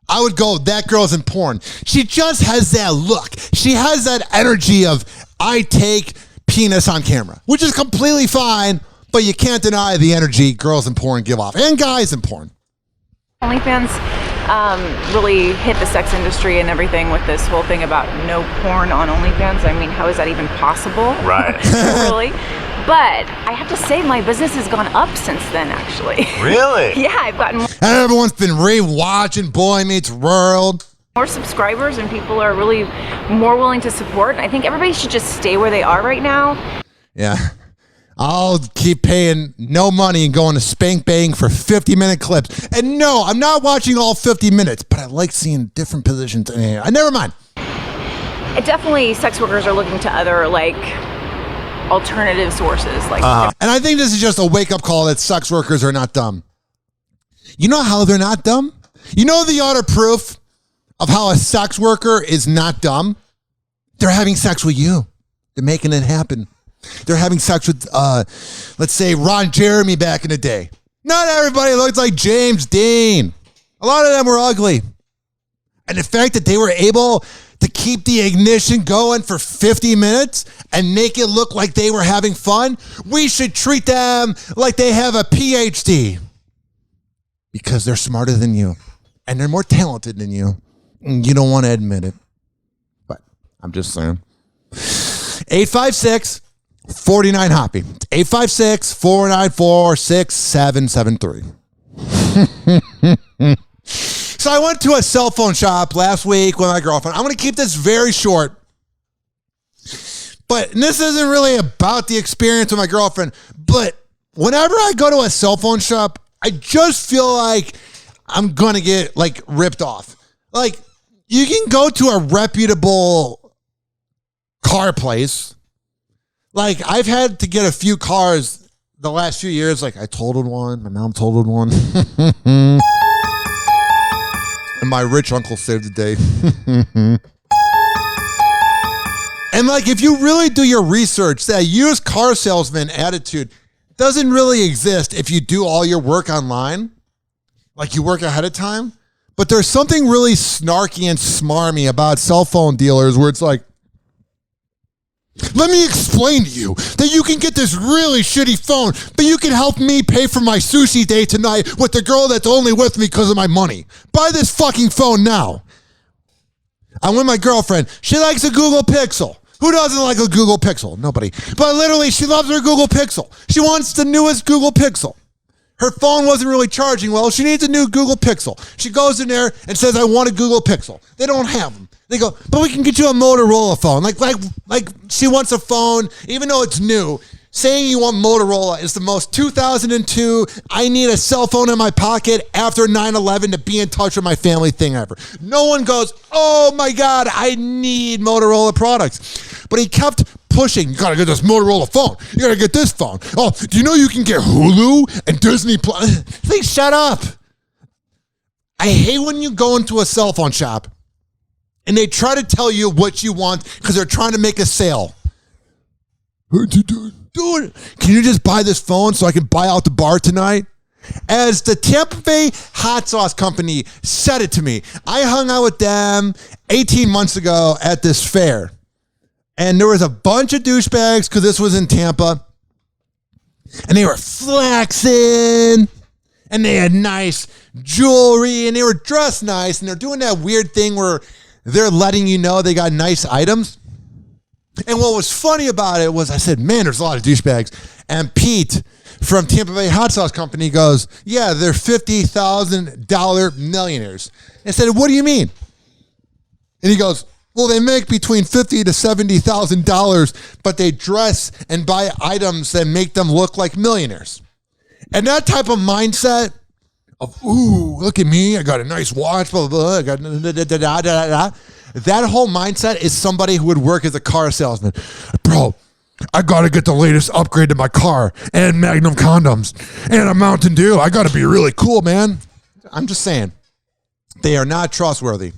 I would go, that girl's in porn. She just has that look. She has that energy of, I take penis on camera, which is completely fine, but you can't deny the energy girls in porn give off, and guys in porn. OnlyFans really hit the sex industry and everything with this whole thing about no porn on OnlyFans. I mean, how is that even possible? Right. Really? But I have to say, my business has gone up since then, actually. Really? Yeah, I've gotten more. And everyone's been re-watching Boy Meets World. More subscribers, and people are really more willing to support. I think everybody should just stay where they are right now. Yeah. I'll keep paying no money and going to Spank Bang for 50-minute clips. And no, I'm not watching all 50 minutes, but I like seeing different positions. Never mind. It definitely, sex workers are looking to other, alternative sources. And I think this is just a wake-up call that sex workers are not dumb. You know how they're not dumb? You know the utter proof of how a sex worker is not dumb? They're having sex with you. They're making it happen. They're having sex with, let's say, Ron Jeremy back in the day. Not everybody looks like James Dean. A lot of them were ugly. And the fact that they were able to keep the ignition going for 50 minutes and make it look like they were having fun, we should treat them like they have a PhD. Because they're smarter than you. And they're more talented than you. And you don't want to admit it. But I'm just saying. 856-49-HOPPY. 856-494-6773. So I went to a cell phone shop last week with my girlfriend. I'm going to keep this very short. But this isn't really about the experience with my girlfriend. But whenever I go to a cell phone shop, I just feel like I'm going to get, ripped off. You can go to a reputable car place. I've had to get a few cars the last few years. I totaled one. My mom totaled one. And my rich uncle saved the day. And if you really do your research, that used car salesman attitude doesn't really exist if you do all your work online. You work ahead of time. But there's something really snarky and smarmy about cell phone dealers where it's let me explain to you that you can get this really shitty phone, but you can help me pay for my sushi date tonight with the girl that's only with me because of my money. Buy this fucking phone now. I'm with my girlfriend. She likes a Google Pixel. Who doesn't like a Google Pixel? Nobody. But literally, she loves her Google Pixel. She wants the newest Google Pixel. Her phone wasn't really charging well. She needs a new Google Pixel. She goes in there and says, I want a Google Pixel. They don't have them. They go, but we can get you a Motorola phone. Like she wants a phone, even though it's new. Saying you want Motorola is the most 2002, I need a cell phone in my pocket after 9/11 to be in touch with my family thing ever. No one goes, oh my God, I need Motorola products. But he kept pushing. You gotta get this Motorola phone. You gotta get this phone. Oh, do you know you can get Hulu and Disney Plus? Please shut up. I hate when you go into a cell phone shop and they try to tell you what you want because they're trying to make a sale. Dude, can you just buy this phone so I can buy out the bar tonight? As the Tampa Bay hot sauce company said it to me, I hung out with them 18 months ago at this fair. And there was a bunch of douchebags because this was in Tampa. And they were flexing. And they had nice jewelry. And they were dressed nice. And they're doing that weird thing where they're letting you know they got nice items. And what was funny about it was I said, man, there's a lot of douchebags. And Pete from Tampa Bay Hot Sauce Company goes, yeah, they're $50,000 millionaires. I said, what do you mean? And he goes, well, they make between $50,000 to $70,000, but they dress and buy items that make them look like millionaires. And that type of mindset of, ooh, look at me, I got a nice watch, blah, blah, blah, I got da-da-da-da-da-da. That whole mindset is somebody who would work as a car salesman. Bro, I got to get the latest upgrade to my car and Magnum condoms and a Mountain Dew. I got to be really cool, man. I'm just saying, they are not trustworthy.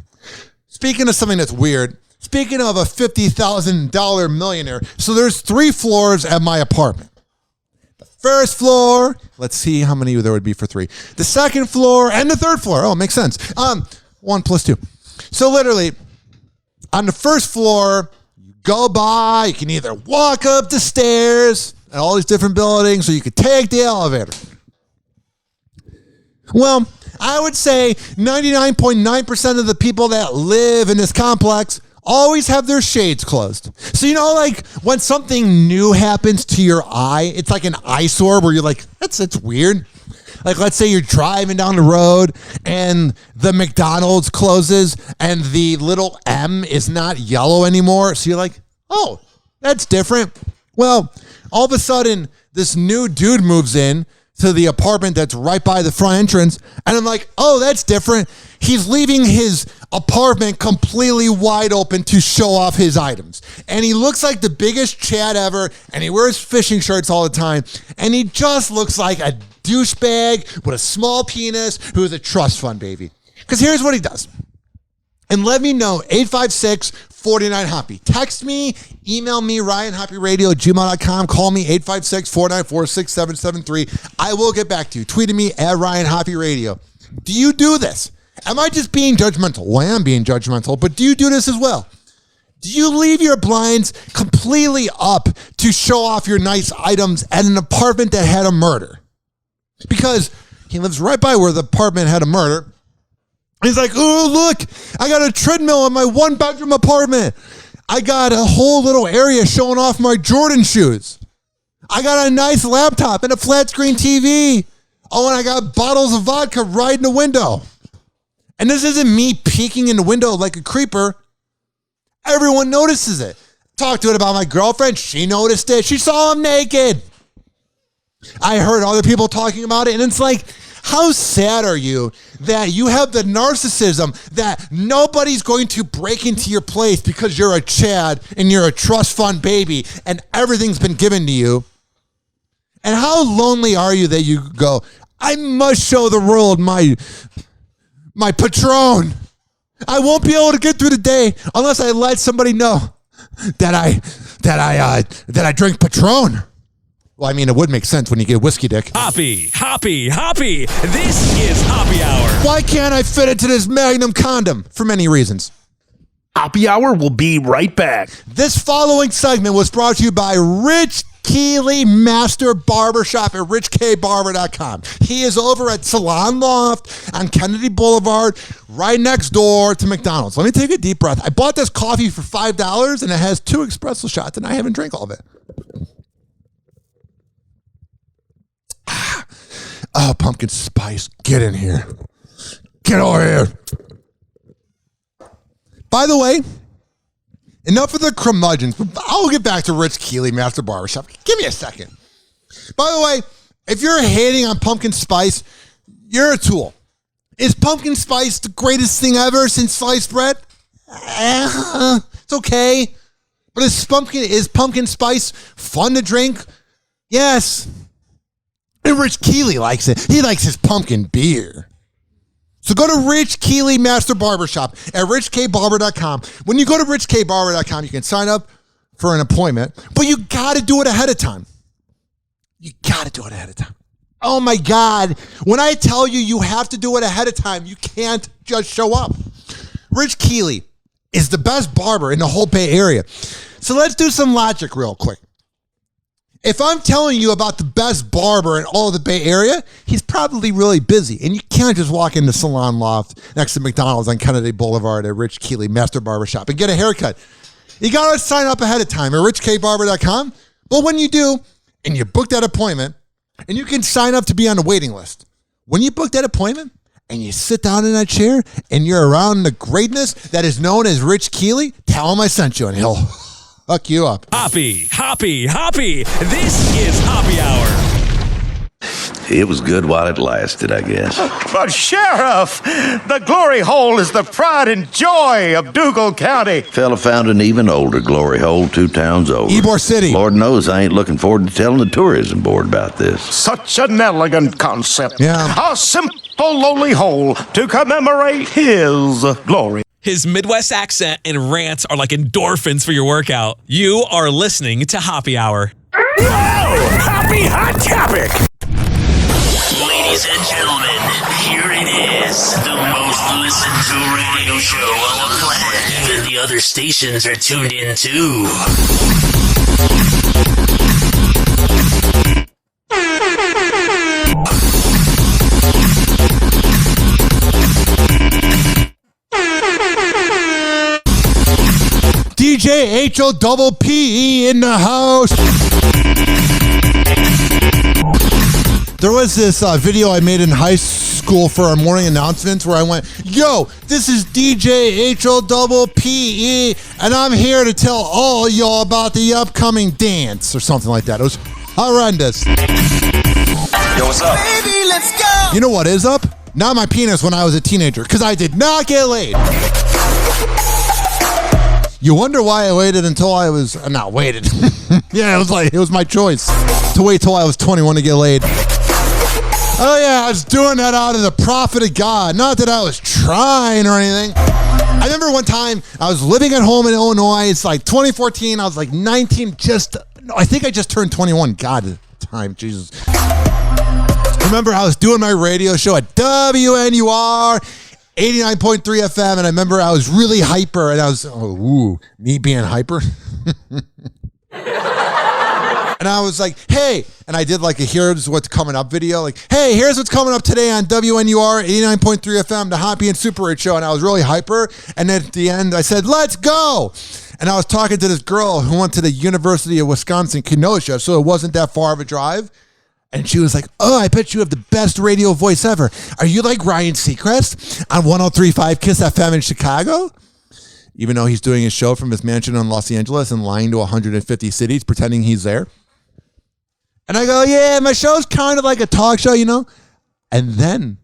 Speaking of something that's weird, speaking of a $50,000 millionaire, so there's 3 floors at my apartment. The first floor, let's see how many there would be for 3. The second floor and the third floor. Oh, it makes sense. 1 plus 2. So literally, on the first floor, you go by, you can either walk up the stairs at all these different buildings, or you could take the elevator. Well, I would say 99.9% of the people that live in this complex always have their shades closed. So, you know, like when something new happens to your eye, it's like an eyesore where you're like, that's weird. Like, let's say you're driving down the road and the McDonald's closes and the little M is not yellow anymore. So you're like, oh, that's different. Well, all of a sudden, this new dude moves in to the apartment that's right by the front entrance. And I'm like, oh, that's different. He's leaving his apartment completely wide open to show off his items. And he looks like the biggest Chad ever. And he wears fishing shirts all the time. And he just looks like a douchebag with a small penis who is a trust fund baby. Because here's what he does. And let me know, 856-49-HOPPY. Text me, email me, RyanHoppyRadio@gmail.com. Call me, 856-494-6773. I will get back to you. Tweet at me, @RyanHoppyRadio. Do you do this? Am I just being judgmental? Well, I am being judgmental, but do you do this as well? Do you leave your blinds completely up to show off your nice items at an apartment that had a murder? Because he lives right by where the apartment had a murder. He's like, oh, look, I got a treadmill in my 1-bedroom apartment. I got a whole little area showing off my Jordan shoes. I got a nice laptop and a flat screen TV. Oh, and I got bottles of vodka right in the window. And this isn't me peeking in the window like a creeper. Everyone notices it. Talked to it about my girlfriend. She noticed it. She saw him naked. I heard other people talking about it, and it's like, how sad are you that you have the narcissism that nobody's going to break into your place because you're a Chad and you're a trust fund baby and everything's been given to you? And how lonely are you that you go, I must show the world my Patron. I won't be able to get through the day unless I let somebody know that I drink Patron. Well, I mean, it would make sense when you get whiskey dick. Hoppy. This is Hoppy Hour. Why can't I fit into this Magnum condom? For many reasons. Hoppy Hour will be right back. This following segment was brought to you by Rich Keeley Master Barbershop at richkbarber.com. He is over at Salon Loft on Kennedy Boulevard, right next door to McDonald's. Let me take a deep breath. I bought this coffee for $5, and it has 2 espresso shots, and I haven't drank all of it. Oh, pumpkin spice, get in here. Get over here. By the way, enough of the curmudgeons. I'll get back to Rich Keeley, Master Barbershop. Give me a second. By the way, if you're hating on pumpkin spice, you're a tool. Is pumpkin spice the greatest thing ever since sliced bread? It's okay. But is pumpkin spice fun to drink? Yes. And Rich Keeley likes it. He likes his pumpkin beer. So go to Rich Keeley Master Barbershop at richkbarber.com. When you go to richkbarber.com, you can sign up for an appointment, but you got to do it ahead of time. You got to do it ahead of time. Oh my God. When I tell you you have to do it ahead of time, you can't just show up. Rich Keeley is the best barber in the whole Bay Area. So let's do some logic real quick. If I'm telling you about the best barber in all of the Bay Area, he's probably really busy. And you can't just walk into Salon Loft next to McDonald's on Kennedy Boulevard at Rich Keeley Master Barbershop and get a haircut. You got to sign up ahead of time at richkbarber.com. But when you do, and you book that appointment, and you can sign up to be on the waiting list. When you book that appointment, and you sit down in that chair, and you're around the greatness that is known as Rich Keeley, tell him I sent you, and he'll hook you up. Hoppy. This is Hoppy Hour. It was good while it lasted, I guess. But Sheriff, the glory hole is the pride and joy of Dougal County. Fella found an even older glory hole 2 towns over. Ybor City. Lord knows I ain't looking forward to telling the tourism board about this. Such an elegant concept. Yeah. A simple, lowly hole to commemorate his glory. His Midwest accent and rants are like endorphins for your workout. You are listening to Hoppy Hour. Whoa! Happy Hot Topic! Ladies and gentlemen, here it is, the most listened to radio show on the planet. Even the other stations are tuned in too. DJ HOPPE in the house. There was this video I made in high school for our morning announcements where I went, yo, this is DJ HOPPE, and I'm here to tell all y'all about the upcoming dance, or something like that. It was horrendous. Yo, what's up? Baby, let's go. You know what is up? Not my penis when I was a teenager, because I did not get laid. You wonder why I waited until I was, not waited. Yeah, it was my choice to wait till I was 21 to get laid. Oh yeah, I was doing that out of the prophet of God. Not that I was trying or anything. I remember one time I was living at home in Illinois. It's like 2014. I was like 19, I think I just turned 21. God, time, Jesus. Remember I was doing my radio show at WNUR 89.3 FM, and I remember I was really hyper, and I was, me being hyper. And I was like, hey, and I did like a here's what's coming up video, like, hey, here's what's coming up today on WNUR 89.3 FM, the Hoppy and Super 8 show, and I was really hyper, and then at the end I said, let's go, and I was talking to this girl who went to the University of Wisconsin-Kenosha, so it wasn't that far of a drive, and she was like, oh, I bet you have the best radio voice ever. Are you like Ryan Seacrest on 103.5 KISS FM in Chicago? Even though he's doing his show from his mansion in Los Angeles and lying to 150 cities, pretending he's there. And I go, yeah, my show's kind of like a talk show, you know? And then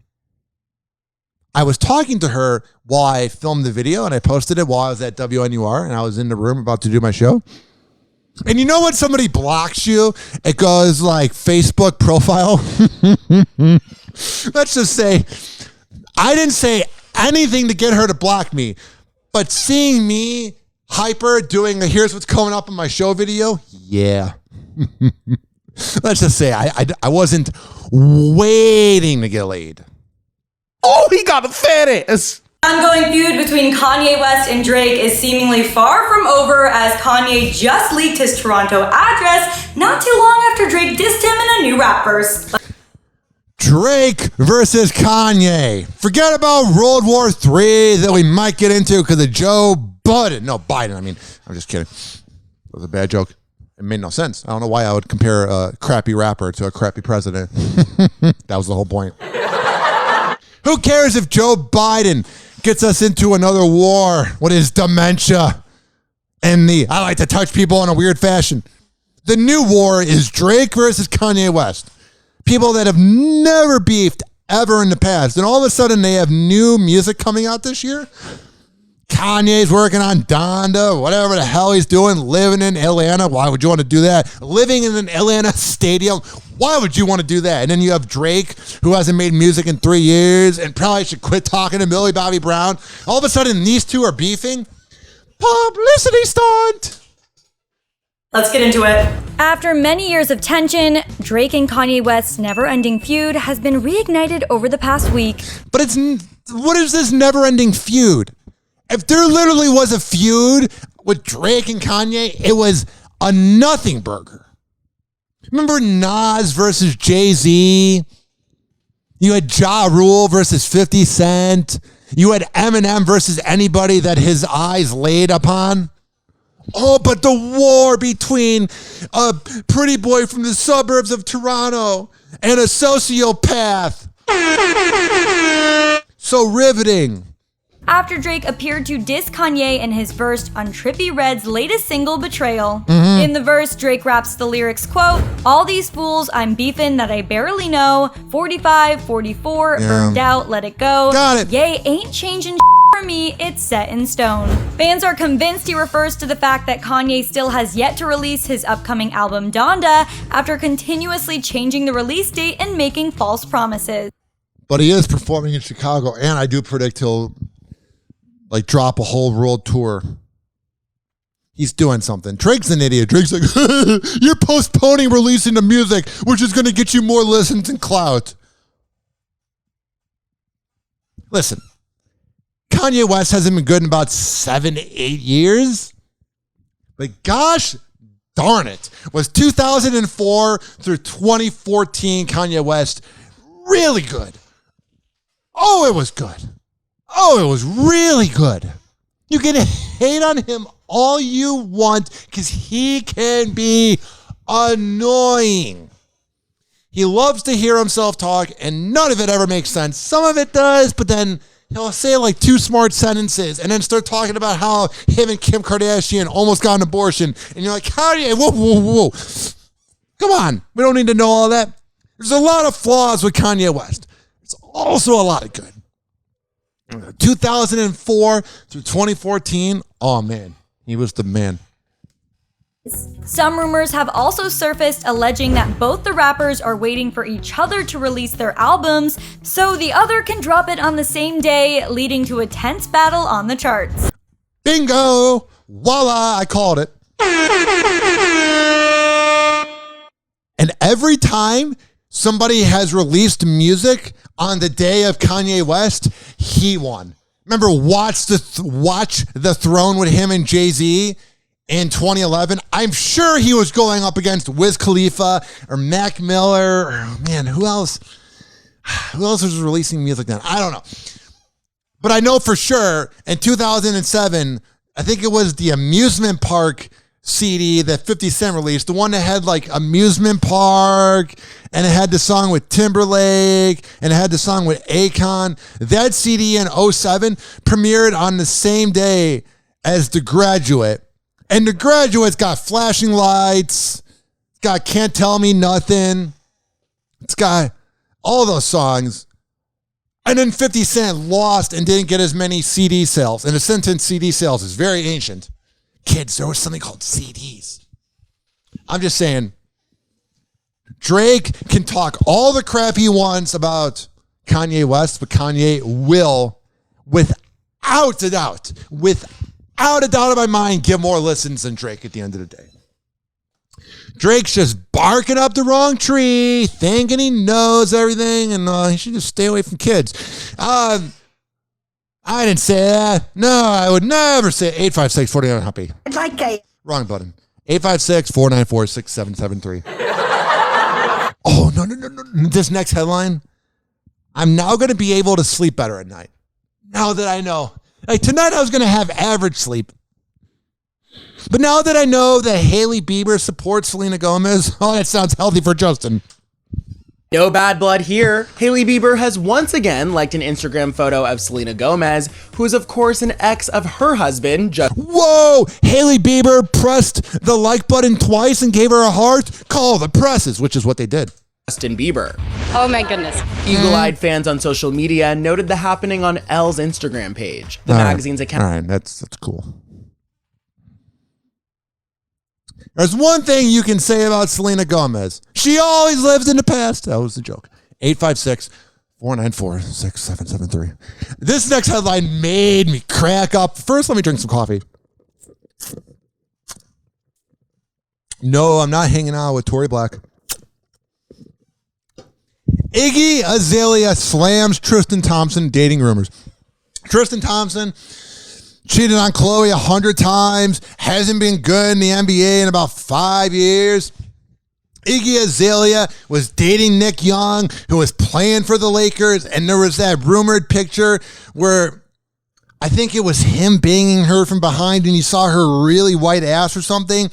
I was talking to her while I filmed the video, and I posted it while I was at WNUR, and I was in the room about to do my show. And you know when somebody blocks you, it goes like Facebook profile? Let's just say, I didn't say anything to get her to block me, but seeing me hyper doing a here's what's coming up in my show video, yeah. Let's just say I wasn't waiting to get laid. Oh, he got a fat ass. Ongoing feud between Kanye West and Drake is seemingly far from over, as Kanye just leaked his Toronto address not too long after Drake dissed him in a new rap verse. Drake versus Kanye. Forget about World War III that we might get into because of Joe Biden. No, Biden. I mean, I'm just kidding. That was a bad joke. It made no sense. I don't know why I would compare a crappy rapper to a crappy president. That was the whole point. Who cares if Joe Biden gets us into another war with his dementia and I like to touch people in a weird fashion. The new war is Drake versus Kanye West. People that have never beefed ever in the past. And all of a sudden they have new music coming out this year. Kanye's working on Donda, whatever the hell he's doing, living in Atlanta. Why would you want to do that? Living in an Atlanta stadium. Why would you want to do that? And then you have Drake, who hasn't made music in 3 years and probably should quit talking to Millie Bobby Brown. All of a sudden, these two are beefing. Publicity stunt. Let's get into it. After many years of tension, Drake and Kanye West's never-ending feud has been reignited over the past week. But what is this never-ending feud? If there literally was a feud with Drake and Kanye, it was a nothing burger. Remember Nas versus Jay-Z? You had Ja Rule versus 50 Cent. You had Eminem versus anybody that his eyes laid upon. Oh, but the war between a pretty boy from the suburbs of Toronto and a sociopath. So riveting. After Drake appeared to diss Kanye in his verse on Trippie Redd's latest single, Betrayal. In the verse, Drake raps the lyrics, quote, "All these fools I'm beefing that I barely know, 45, 44, burned out, let it go. Got it. Yay, ain't changing for me, it's set in stone." Fans are convinced he refers to the fact that Kanye still has yet to release his upcoming album, Donda, after continuously changing the release date and making false promises. But he is performing in Chicago, and I do predict he'll drop a whole world tour. He's doing something. Drake's an idiot. Drake's like, you're postponing releasing the music, which is going to get you more listens and clout. Listen, Kanye West hasn't been good in about 7 to 8 years. But gosh darn it, was 2004 through 2014 Kanye West really good? Oh, it was good. Oh, it was really good. You can hate on him all you want because he can be annoying. He loves to hear himself talk and none of it ever makes sense. Some of it does, but then he'll say like 2 smart sentences and then start talking about how him and Kim Kardashian almost got an abortion. And you're like, Kanye, whoa. Come on. We don't need to know all that. There's a lot of flaws with Kanye West. There's also a lot of good. 2004 through 2014, oh man, he was the man. Some rumors have also surfaced alleging that both the rappers are waiting for each other to release their albums so the other can drop it on the same day, leading to a tense battle on the charts. Bingo! Voila, I called it. And every time somebody has released music on the day of Kanye West, he won. Remember Watch the Throne with him and Jay-Z in 2011? I'm sure he was going up against Wiz Khalifa or Mac Miller. Or, man, who else? Who else was releasing music then? I don't know. But I know for sure in 2007, I think it was the Amusement Park CD that 50 Cent released, the one that had like Amusement Park and it had the song with Timberlake and it had the song with Akon. That CD in 07 premiered on the same day as The Graduate. And The Graduate's got Flashing Lights, it's got Can't Tell Me Nothing, it's got all those songs. And then 50 Cent lost and didn't get as many CD sales. And the sentence CD sales is very ancient. Kids, there was something called CDs. I'm just saying, Drake can talk all the crap he wants about Kanye West, but Kanye will, without a doubt in my mind, get more listens than Drake at the end of the day. Drake's just barking up the wrong tree, thinking he knows everything, and he should just stay away from kids. I didn't say that. No, I would never say 856-49 Hoppe. I'd like a... Wrong button. 856-494-6773. Oh, no. This next headline. I'm now going to be able to sleep better at night. Now that I know. Like tonight I was going to have average sleep. But now that I know that Hailey Bieber supports Selena Gomez, oh, that sounds healthy for Justin. No bad blood here. Hailey Bieber has once again liked an Instagram photo of Selena Gomez, who is of course an ex of her husband. Whoa! Hailey Bieber pressed the like button twice and gave her a heart? Call the presses, which is what they did. Justin Bieber. Oh my goodness. Eagle-eyed fans on social media noted the happening on Elle's Instagram page. The magazine's account. All right, that's cool. There's one thing you can say about Selena Gomez. She always lived in the past. That was the joke. 856-494-6773. This next headline made me crack up. First, let me drink some coffee. No, I'm not hanging out with Tory Black. Iggy Azalea slams Tristan Thompson dating rumors. Tristan Thompson cheated on Khloe 100 times, hasn't been good in the NBA in about 5 years. Iggy Azalea was dating Nick Young, who was playing for the Lakers, and there was that rumored picture where I think it was him banging her from behind, and you saw her really white ass or something,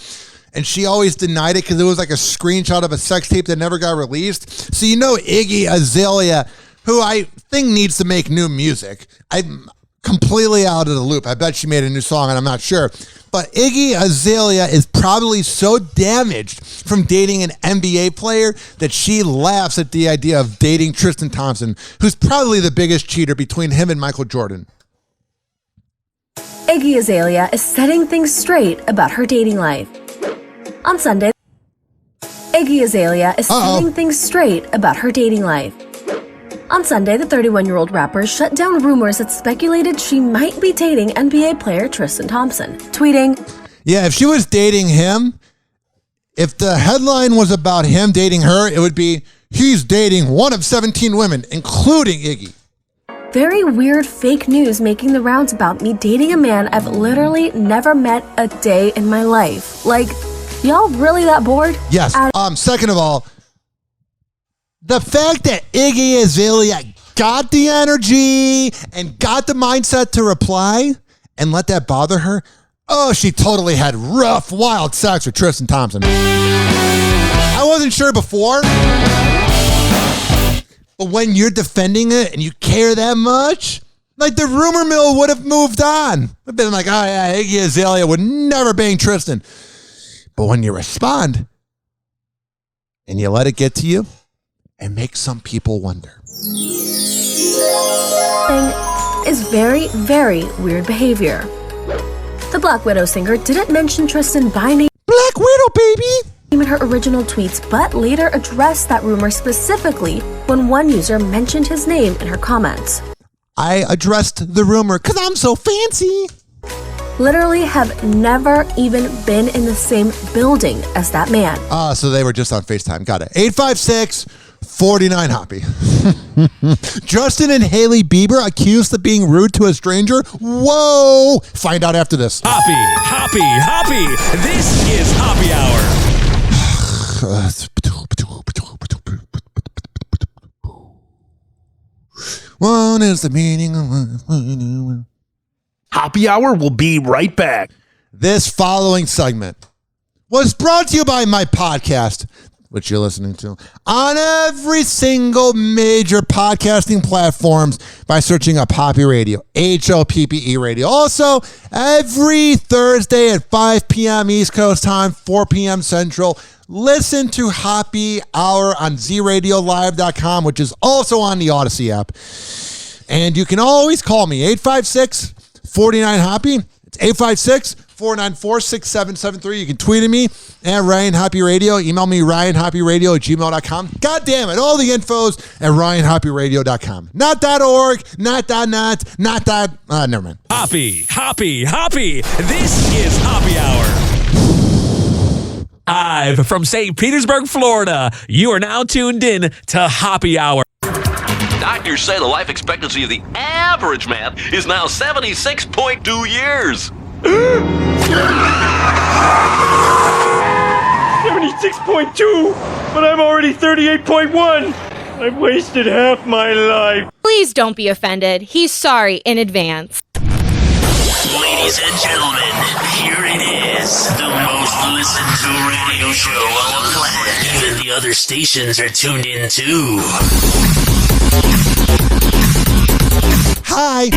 and she always denied it because it was like a screenshot of a sex tape that never got released. So you know Iggy Azalea, who I think needs to make new music. I'm completely out of the loop. I bet she made a new song and I'm not sure. But Iggy Azalea is probably so damaged from dating an NBA player that she laughs at the idea of dating Tristan Thompson, who's probably the biggest cheater between him and Michael Jordan. Iggy Azalea is setting things straight about her dating life. On Sunday, Iggy Azalea is setting things straight about her dating life. On Sunday, the 31-year-old rapper shut down rumors that speculated she might be dating NBA player Tristan Thompson, tweeting, Yeah, if she was dating him, if the headline was about him dating her, it would be, he's dating one of 17 women, including Iggy. Very weird fake news making the rounds about me dating a man I've literally never met a day in my life. Like, y'all really that bored? Yes. Second of all, the fact that Iggy Azalea got the energy and got the mindset to reply and let that bother her, oh, she totally had rough, wild sex with Tristan Thompson. I wasn't sure before, but when you're defending it and you care that much, like the rumor mill would have moved on. I've been like, oh yeah, Iggy Azalea would never bang Tristan. But when you respond and you let it get to you, and make some people wonder. Is very, very weird behavior. The Black Widow singer didn't mention Tristan by name, Black Widow, baby, in her original tweets, but later addressed that rumor specifically when one user mentioned his name in her comments. I addressed the rumor because I'm so fancy. Literally have never even been in the same building as that man. So they were just on FaceTime. Got it. 856-49-HOPPY. Justin and Hailey Bieber accused of being rude to a stranger. Whoa! Find out after this. Hoppy. This is Hoppy Hour. What is the meaning of life? Hoppy Hour will be right back. This following segment was brought to you by my podcast, which you're listening to, on every single major podcasting platforms by searching up Hoppy Radio, HOPPE Radio. Also, every Thursday at 5 p.m. East Coast time, 4 p.m. Central, listen to Hoppy Hour on zradiolive.com, which is also on the Odyssey app. And you can always call me, 856-49-HOPPY. It's 856-494-6773. You can tweet at me at Ryan Hoppy Radio. Email me, ryanhoppyradio@gmail.com. God damn it. All the info's at ryanhoppyradio.com. Not .org, not .net, not never mind. Hoppy. This is Hoppy Hour. Live from St. Petersburg, Florida, you are now tuned in to Hoppy Hour. Doctors say the life expectancy of the average man is now 76.2 years. 76.2, but I'm already 38.1. I've wasted half my life. Please don't be offended. He's sorry in advance. Ladies and gentlemen, here it is. The most listened to radio show on the planet. Even the other stations are tuned in too. Hi.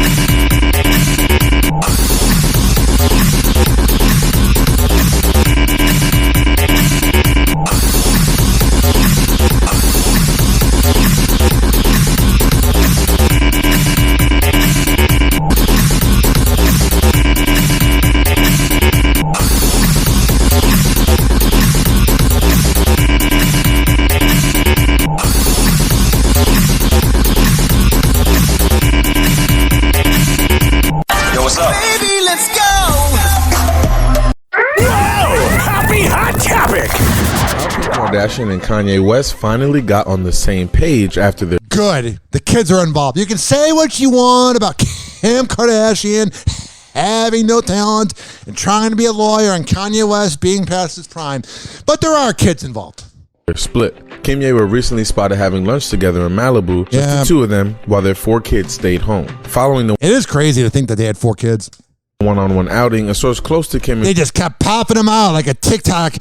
What's up? Baby, let's go! Whoa! Happy hot topic! Kim Kardashian and Kanye West finally got on the same page after their... Good. The kids are involved. You can say what you want about Kim Kardashian having no talent and trying to be a lawyer and Kanye West being past his prime, but there are kids involved. They're split. Kim and Ye were recently spotted having lunch together in Malibu, just the two of them, while their 4 kids stayed home. Following the... It is crazy to think that they had 4 kids. One-on-one outing, a source close to Kim... They just kept popping them out like a Tic Tac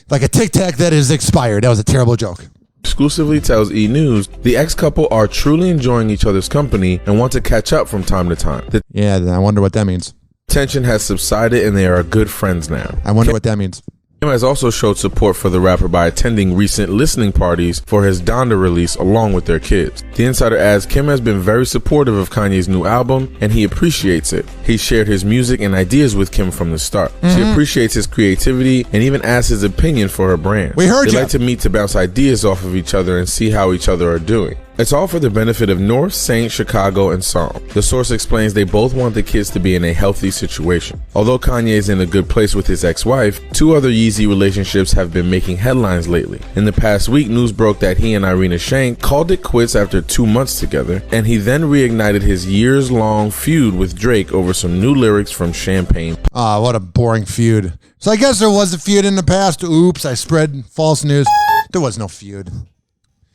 that is expired. That was a terrible joke. Exclusively tells E! News, the ex-couple are truly enjoying each other's company and want to catch up from time to time. Yeah, I wonder what that means. Tension has subsided and they are good friends now. I wonder what that means. Kim has also showed support for the rapper by attending recent listening parties for his Donda release along with their kids. The Insider adds Kim has been very supportive of Kanye's new album and he appreciates it. He shared his music and ideas with Kim from the start. She appreciates his creativity and even asked his opinion for her brand. We heard They you. like to meet to bounce ideas off of each other and see how each other are doing. It's all for the benefit of North, Saint, Chicago, and Psalm. The source explains they both want the kids to be in a healthy situation. Although Kanye is in a good place with his ex-wife, 2 other Yeezy relationships have been making headlines lately. In the past week, news broke that he and Irina Shayk called it quits after 2 months together, and he then reignited his years-long feud with Drake over some new lyrics from Champagne. Ah, what a boring feud. So I guess there was a feud in the past. Oops, I spread false news. There was no feud.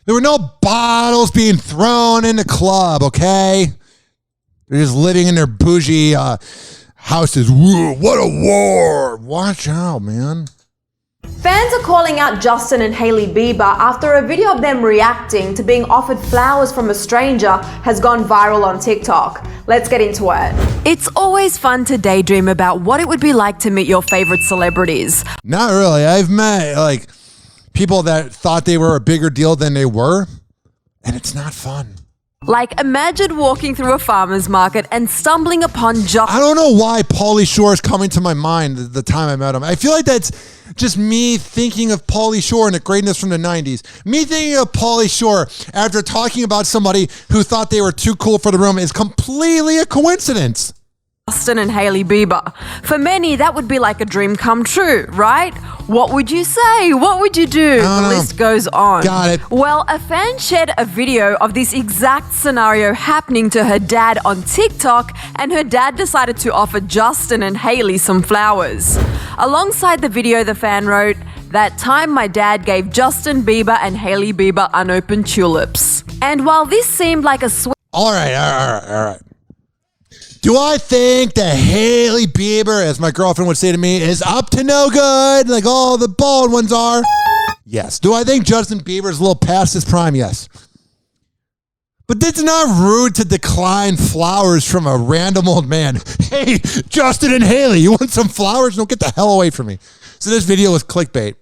There were no bottles being thrown in the club, okay? They're just living in their bougie houses. Whoa, what a war. Watch out, man. Fans are calling out Justin and Hailey Bieber after a video of them reacting to being offered flowers from a stranger has gone viral on TikTok. Let's get into it. It's always fun to daydream about what it would be like to meet your favorite celebrities. Not really. I've met, people that thought they were a bigger deal than they were, and it's not fun. Like, imagine walking through a farmer's market and stumbling upon I don't know why Pauly Shore is coming to my mind the time I met him. I feel like that's just me thinking of Pauly Shore and the greatness from the 90s. Me thinking of Pauly Shore after talking about somebody who thought they were too cool for the room is completely a coincidence. Justin and Hailey Bieber. For many, that would be like a dream come true, right? What would you say? What would you do? The list goes on. Got it. Well, a fan shared a video of this exact scenario happening to her dad on TikTok, and her dad decided to offer Justin and Hailey some flowers. Alongside the video, the fan wrote, "That time my dad gave Justin Bieber and Hailey Bieber unopened tulips." And while this seemed like a sweet... All right. Do I think that Hailey Bieber, as my girlfriend would say to me, is up to no good like all the bald ones are? Yes. Do I think Justin Bieber is a little past his prime? Yes. But it's not rude to decline flowers from a random old man. Hey, Justin and Hailey, you want some flowers? Don't get the hell away from me. So this video was clickbait.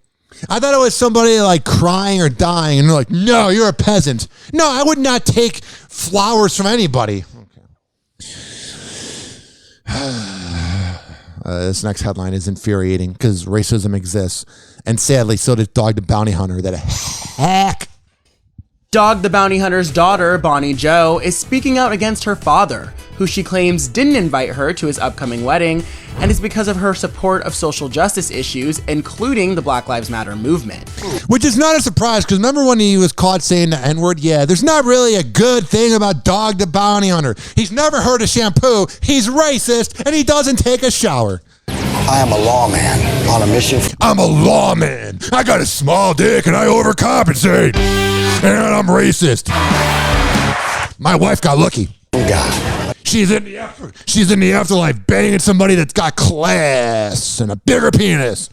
I thought it was somebody crying or dying, and they're like, no, you're a peasant. No, I would not take flowers from anybody. This next headline is infuriating because racism exists, and sadly, so does Dog the Bounty Hunter. That a heck. Dog the Bounty Hunter's daughter, Bonnie Jo, is speaking out against her father, who she claims didn't invite her to his upcoming wedding, and is because of her support of social justice issues, including the Black Lives Matter movement. Which is not a surprise, because remember when he was caught saying the N-word? Yeah, there's not really a good thing about Dog the Bounty Hunter. He's never heard of shampoo, he's racist, and he doesn't take a shower. I am a lawman on a mission. I'm a lawman. I got a small dick and I overcompensate. And I'm racist. My wife got lucky. God. She she's in the afterlife banging somebody that's got class and a bigger penis.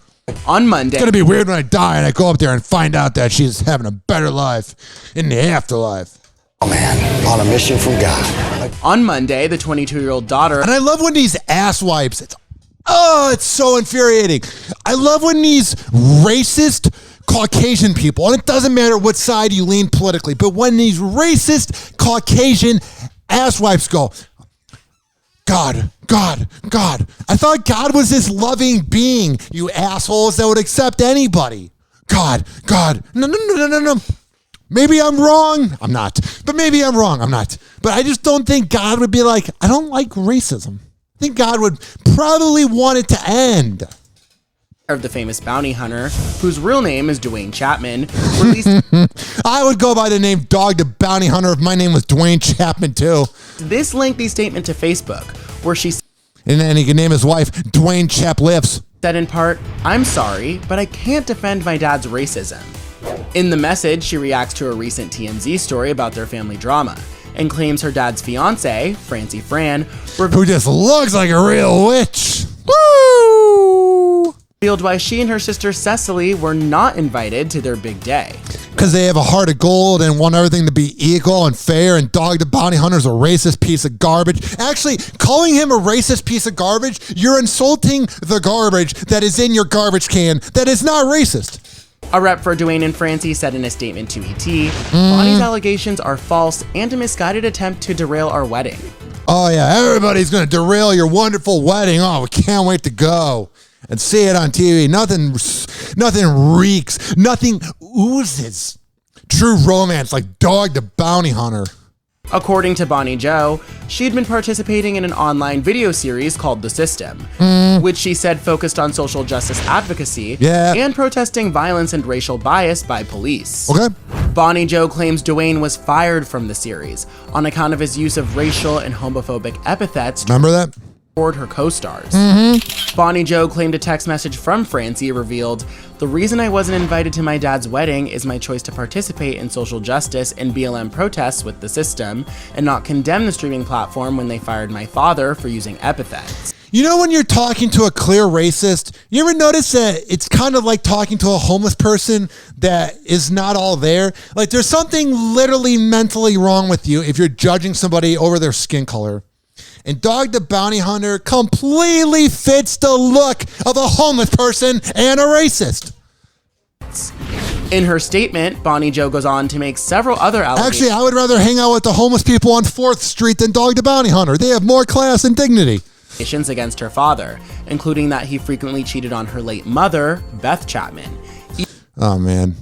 On Monday. It's going to be weird when I die and I go up there and find out that she's having a better life in the afterlife. Oh, man, on a mission from God. On Monday, the 22-year-old daughter. And I love when these asswipes, it's so infuriating. I love when these racist Caucasian people, and it doesn't matter what side you lean politically, but when these racist Caucasian asswipes go, God. I thought God was this loving being, you assholes, that would accept anybody. God. No. Maybe I'm wrong. I'm not. But maybe I'm wrong. I'm not. But I just don't think God would be like, I don't like racism. I think God would probably want it to end. Of the famous bounty hunter, whose real name is Dwayne Chapman, released I would go by the name Dog the Bounty Hunter if my name was Dwayne Chapman too. This lengthy statement to Facebook, where she and then he can name his wife Dwayne Chaplips. Said in part, "I'm sorry, but I can't defend my dad's racism." In the message, she reacts to a recent TMZ story about their family drama and claims her dad's fiance, Francie Fran, who just looks like a real witch. Woo! Revealed why she and her sister Cecily were not invited to their big day. Because they have a heart of gold and want everything to be equal and fair, and Dog the Bounty Hunter's a racist piece of garbage. Actually, calling him a racist piece of garbage, you're insulting the garbage that is in your garbage can that is not racist. A rep for Dwayne and Francie said in a statement to ET, Bonnie's allegations are false and a misguided attempt to derail our wedding. Oh yeah, everybody's going to derail your wonderful wedding. Oh, we can't wait to go and see it on TV. Nothing reeks, nothing oozes true romance like Dog the Bounty Hunter. According to Bonnie Jo, she'd been participating in an online video series called The System, which she said focused on social justice advocacy and protesting violence and racial bias by police. Okay. Bonnie Jo claims Dwayne was fired from the series on account of his use of racial and homophobic epithets. Remember that? Toward her co-stars. Bonnie Jo claimed a text message from Francie revealed, "The reason I wasn't invited to my dad's wedding is my choice to participate in social justice and BLM protests with the system and not condemn the streaming platform when they fired my father for using epithets." You know when you're talking to a clear racist, you ever notice that it's kind of like talking to a homeless person that is not all there? Like there's something literally mentally wrong with you if you're judging somebody over their skin color. And Dog the Bounty Hunter completely fits the look of a homeless person and a racist. In her statement, Bonnie Jo goes on to make several other allegations. Actually, I would rather hang out with the homeless people on 4th Street than Dog the Bounty Hunter. They have more class and dignity. Against her father, including that he frequently cheated on her late mother, Beth Chapman. Oh, man.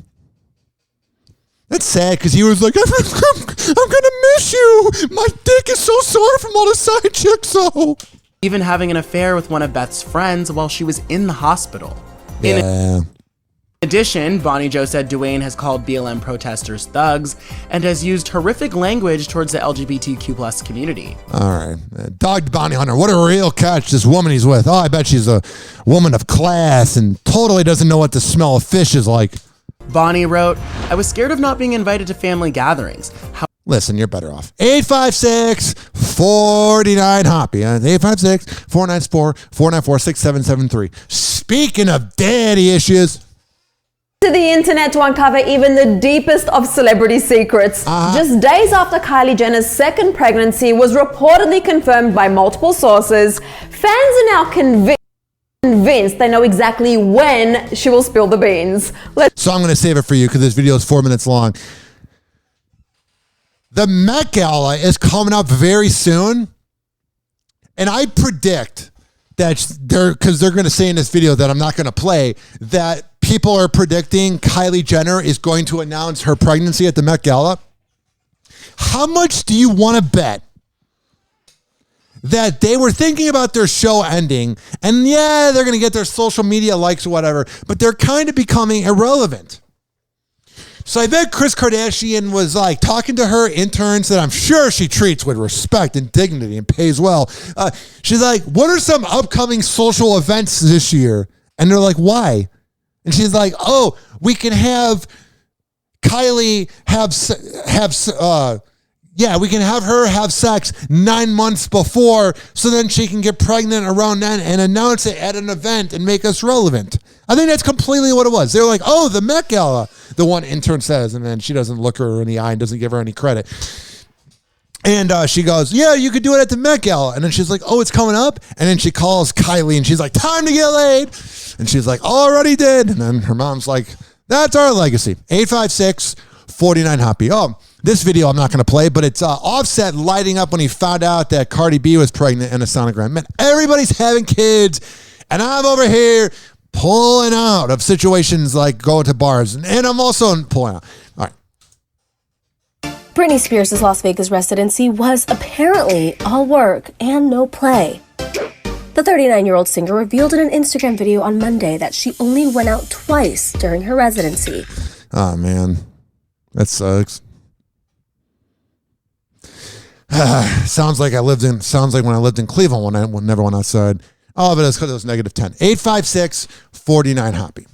That's sad because he was like, I'm going to miss you. My dick is so sore from all the side chicks, though. Even having an affair with one of Beth's friends while she was in the hospital. Yeah. In addition, Bonnie Jo said Dwayne has called BLM protesters thugs and has used horrific language towards the LGBTQ+ community. All right. Dog the Bounty Hunter, what a real catch, this woman he's with. Oh, I bet she's a woman of class and totally doesn't know what the smell of fish is like. Bonnie wrote, "I was scared of not being invited to family gatherings." Listen, you're better off. 856-49-HOPPY. 856-494-6773. Speaking of daddy issues. To the internet to uncover even the deepest of celebrity secrets. Just days after Kylie Jenner's second pregnancy was reportedly confirmed by multiple sources, fans are now convinced they know exactly when she will spill the beans. So I'm going to save it for you because this video is 4 minutes long. The Met Gala is coming up very soon. And I predict that because they're going to say in this video that I'm not going to play, that people are predicting Kylie Jenner is going to announce her pregnancy at the Met Gala. How much do you want to bet that they were thinking about their show ending, and yeah, they're going to get their social media likes or whatever, but they're kind of becoming irrelevant? So I bet Kris Kardashian was like talking to her interns that I'm sure she treats with respect and dignity and pays well. She's like, what are some upcoming social events this year? And they're like, why? And she's like, oh, we can have Kylie yeah, we can have her have sex 9 months before so then she can get pregnant around then and announce it at an event and make us relevant. I think that's completely what it was. They were like, oh, the Met Gala, the one intern says, and then she doesn't look her in the eye and doesn't give her any credit. And she goes, yeah, you could do it at the Met Gala. And then she's like, oh, it's coming up. And then she calls Kylie and she's like, time to get laid. And she's like, already did. And then her mom's like, that's our legacy. 856-49-HOPPY. Oh, this video I'm not going to play, but it's Offset lighting up when he found out that Cardi B was pregnant in a sonogram. Man, everybody's having kids. And I'm over here pulling out of situations like going to bars. And I'm also pulling out. All right. Britney Spears' Las Vegas residency was apparently all work and no play. The 39-year-old singer revealed in an Instagram video on Monday that she only went out twice during her residency. Oh, man. That sucks. Sounds like when I lived in Cleveland when I never went outside. Oh, but it's because it was -10. 856-49-HOPPY.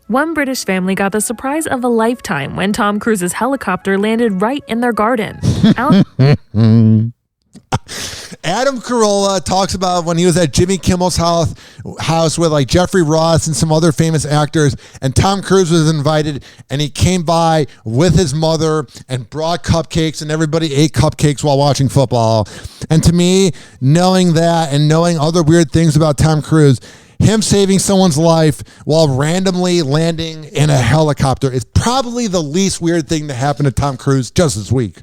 One British family got the surprise of a lifetime when Tom Cruise's helicopter landed right in their garden. Adam Carolla talks about when he was at Jimmy Kimmel's house with like Jeffrey Ross and some other famous actors, and Tom Cruise was invited, and he came by with his mother and brought cupcakes, and everybody ate cupcakes while watching football. And to me, knowing that and knowing other weird things about Tom Cruise, him saving someone's life while randomly landing in a helicopter is probably the least weird thing to happen to Tom Cruise just this week.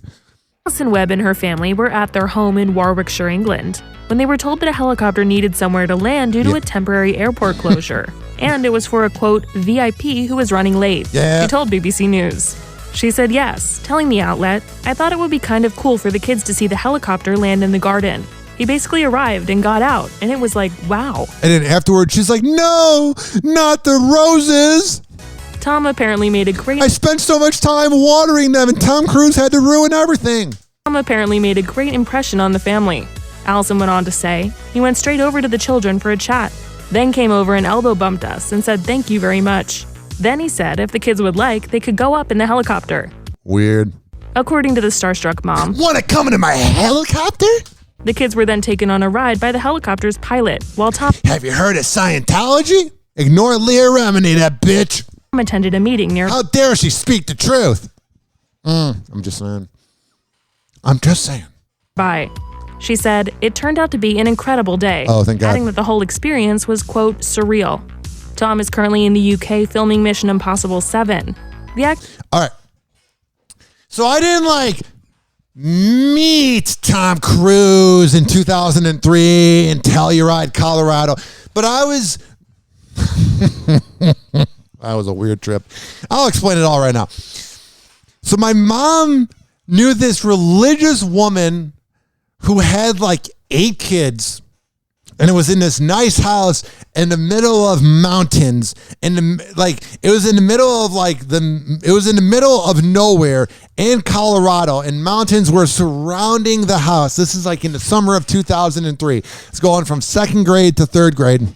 Alison Webb and her family were at their home in Warwickshire, England, when they were told that a helicopter needed somewhere to land due to a temporary airport closure. And it was for a, quote, VIP who was running late. She told BBC News. She said yes, telling the outlet, I thought it would be kind of cool for the kids to see the helicopter land in the garden. He basically arrived and got out, and it was like, wow. And then afterwards, she's like, no, not the roses. Tom apparently made a great... I spent so much time watering them, and Tom Cruise had to ruin everything. Tom apparently made a great impression on the family. Allison went on to say, he went straight over to the children for a chat, then came over and elbow bumped us and said thank you very much. Then he said if the kids would like, they could go up in the helicopter. Weird. According to the starstruck mom. Want to come into my helicopter? The kids were then taken on a ride by the helicopter's pilot, while Tom... Have you heard of Scientology? Ignore Leah Remini, that bitch. Tom attended a meeting near... How dare she speak the truth? I'm just saying. Bye. She said, it turned out to be an incredible day. Oh, thank God. Adding that the whole experience was, quote, surreal. Tom is currently in the UK filming Mission Impossible 7. All right. So I didn't, meet Tom Cruise in 2003 in Telluride, Colorado. But I was... That was a weird trip. I'll explain it all right now. So my mom knew this religious woman who had 8 kids, and it was in this nice house in the middle of mountains, and it was in the middle of nowhere in Colorado, and mountains were surrounding the house. This is in the summer of 2003. It's going from 2nd grade to 3rd grade.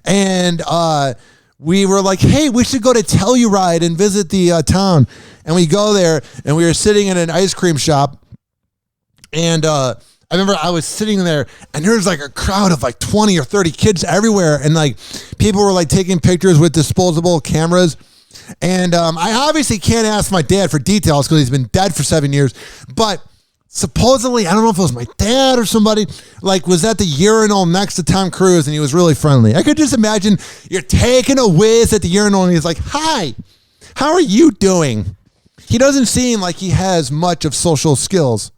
And we were like, hey, we should go to Telluride and visit the town. And we go there, and we were sitting in an ice cream shop. And I remember I was sitting there, and there was a crowd of 20 or 30 kids everywhere. And people were taking pictures with disposable cameras. And I obviously can't ask my dad for details because he's been dead for 7 years. But supposedly, I don't know if it was my dad or somebody, was at the urinal next to Tom Cruise, and he was really friendly. I could just imagine you're taking a whiz at the urinal, and he's like, hi, how are you doing? He doesn't seem like he has much of social skills.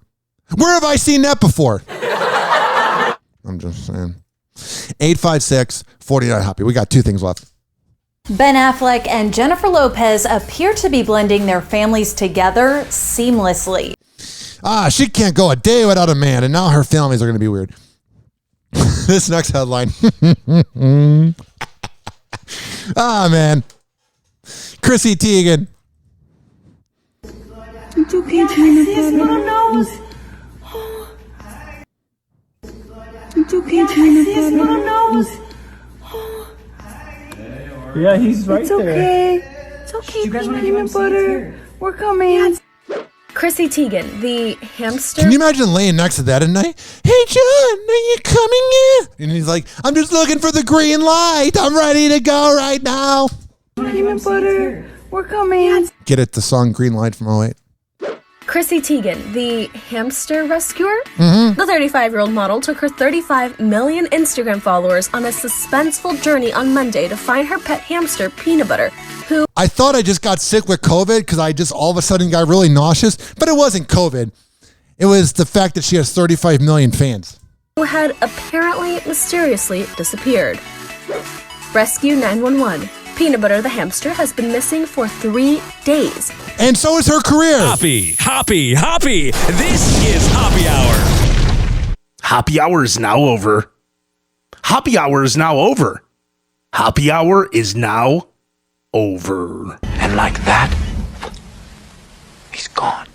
Where have I seen that before? I'm just saying. 856-49-HOPPY. We got 2 things left. Ben Affleck and Jennifer Lopez appear to be blending their families together seamlessly. She can't go a day without a man, and now her families are going to be weird. This next headline. Man. Chrissy Teigen. It's okay, Jennifer. It's okay, Jennifer. Yeah, he's right it's there. Okay. It's okay. You guys want to peanut give him butter. seeds here? We're coming. Chrissy Teigen, the hamster. Can you imagine laying next to that at night? Hey, John, are you coming in? And he's like, I'm just looking for the green light. I'm ready to go right now. Peanut butter. We're coming. Get it, the song Green Light from 08. Chrissy Teigen, the hamster rescuer. Mm-hmm. The 35-year-old model took her 35 million Instagram followers on a suspenseful journey on Monday to find her pet hamster, Peanut Butter, who... I thought I just got sick with COVID because I just all of a sudden got really nauseous, but it wasn't COVID. It was the fact that she has 35 million fans. ...who had apparently mysteriously disappeared. Rescue 911. Peanut Butter the hamster has been missing for 3 days. And so is her career. Hoppy. This is Hoppy Hour. Hoppy Hour is now over. Hoppy Hour is now over. Hoppy Hour is now over. And like that, he's gone.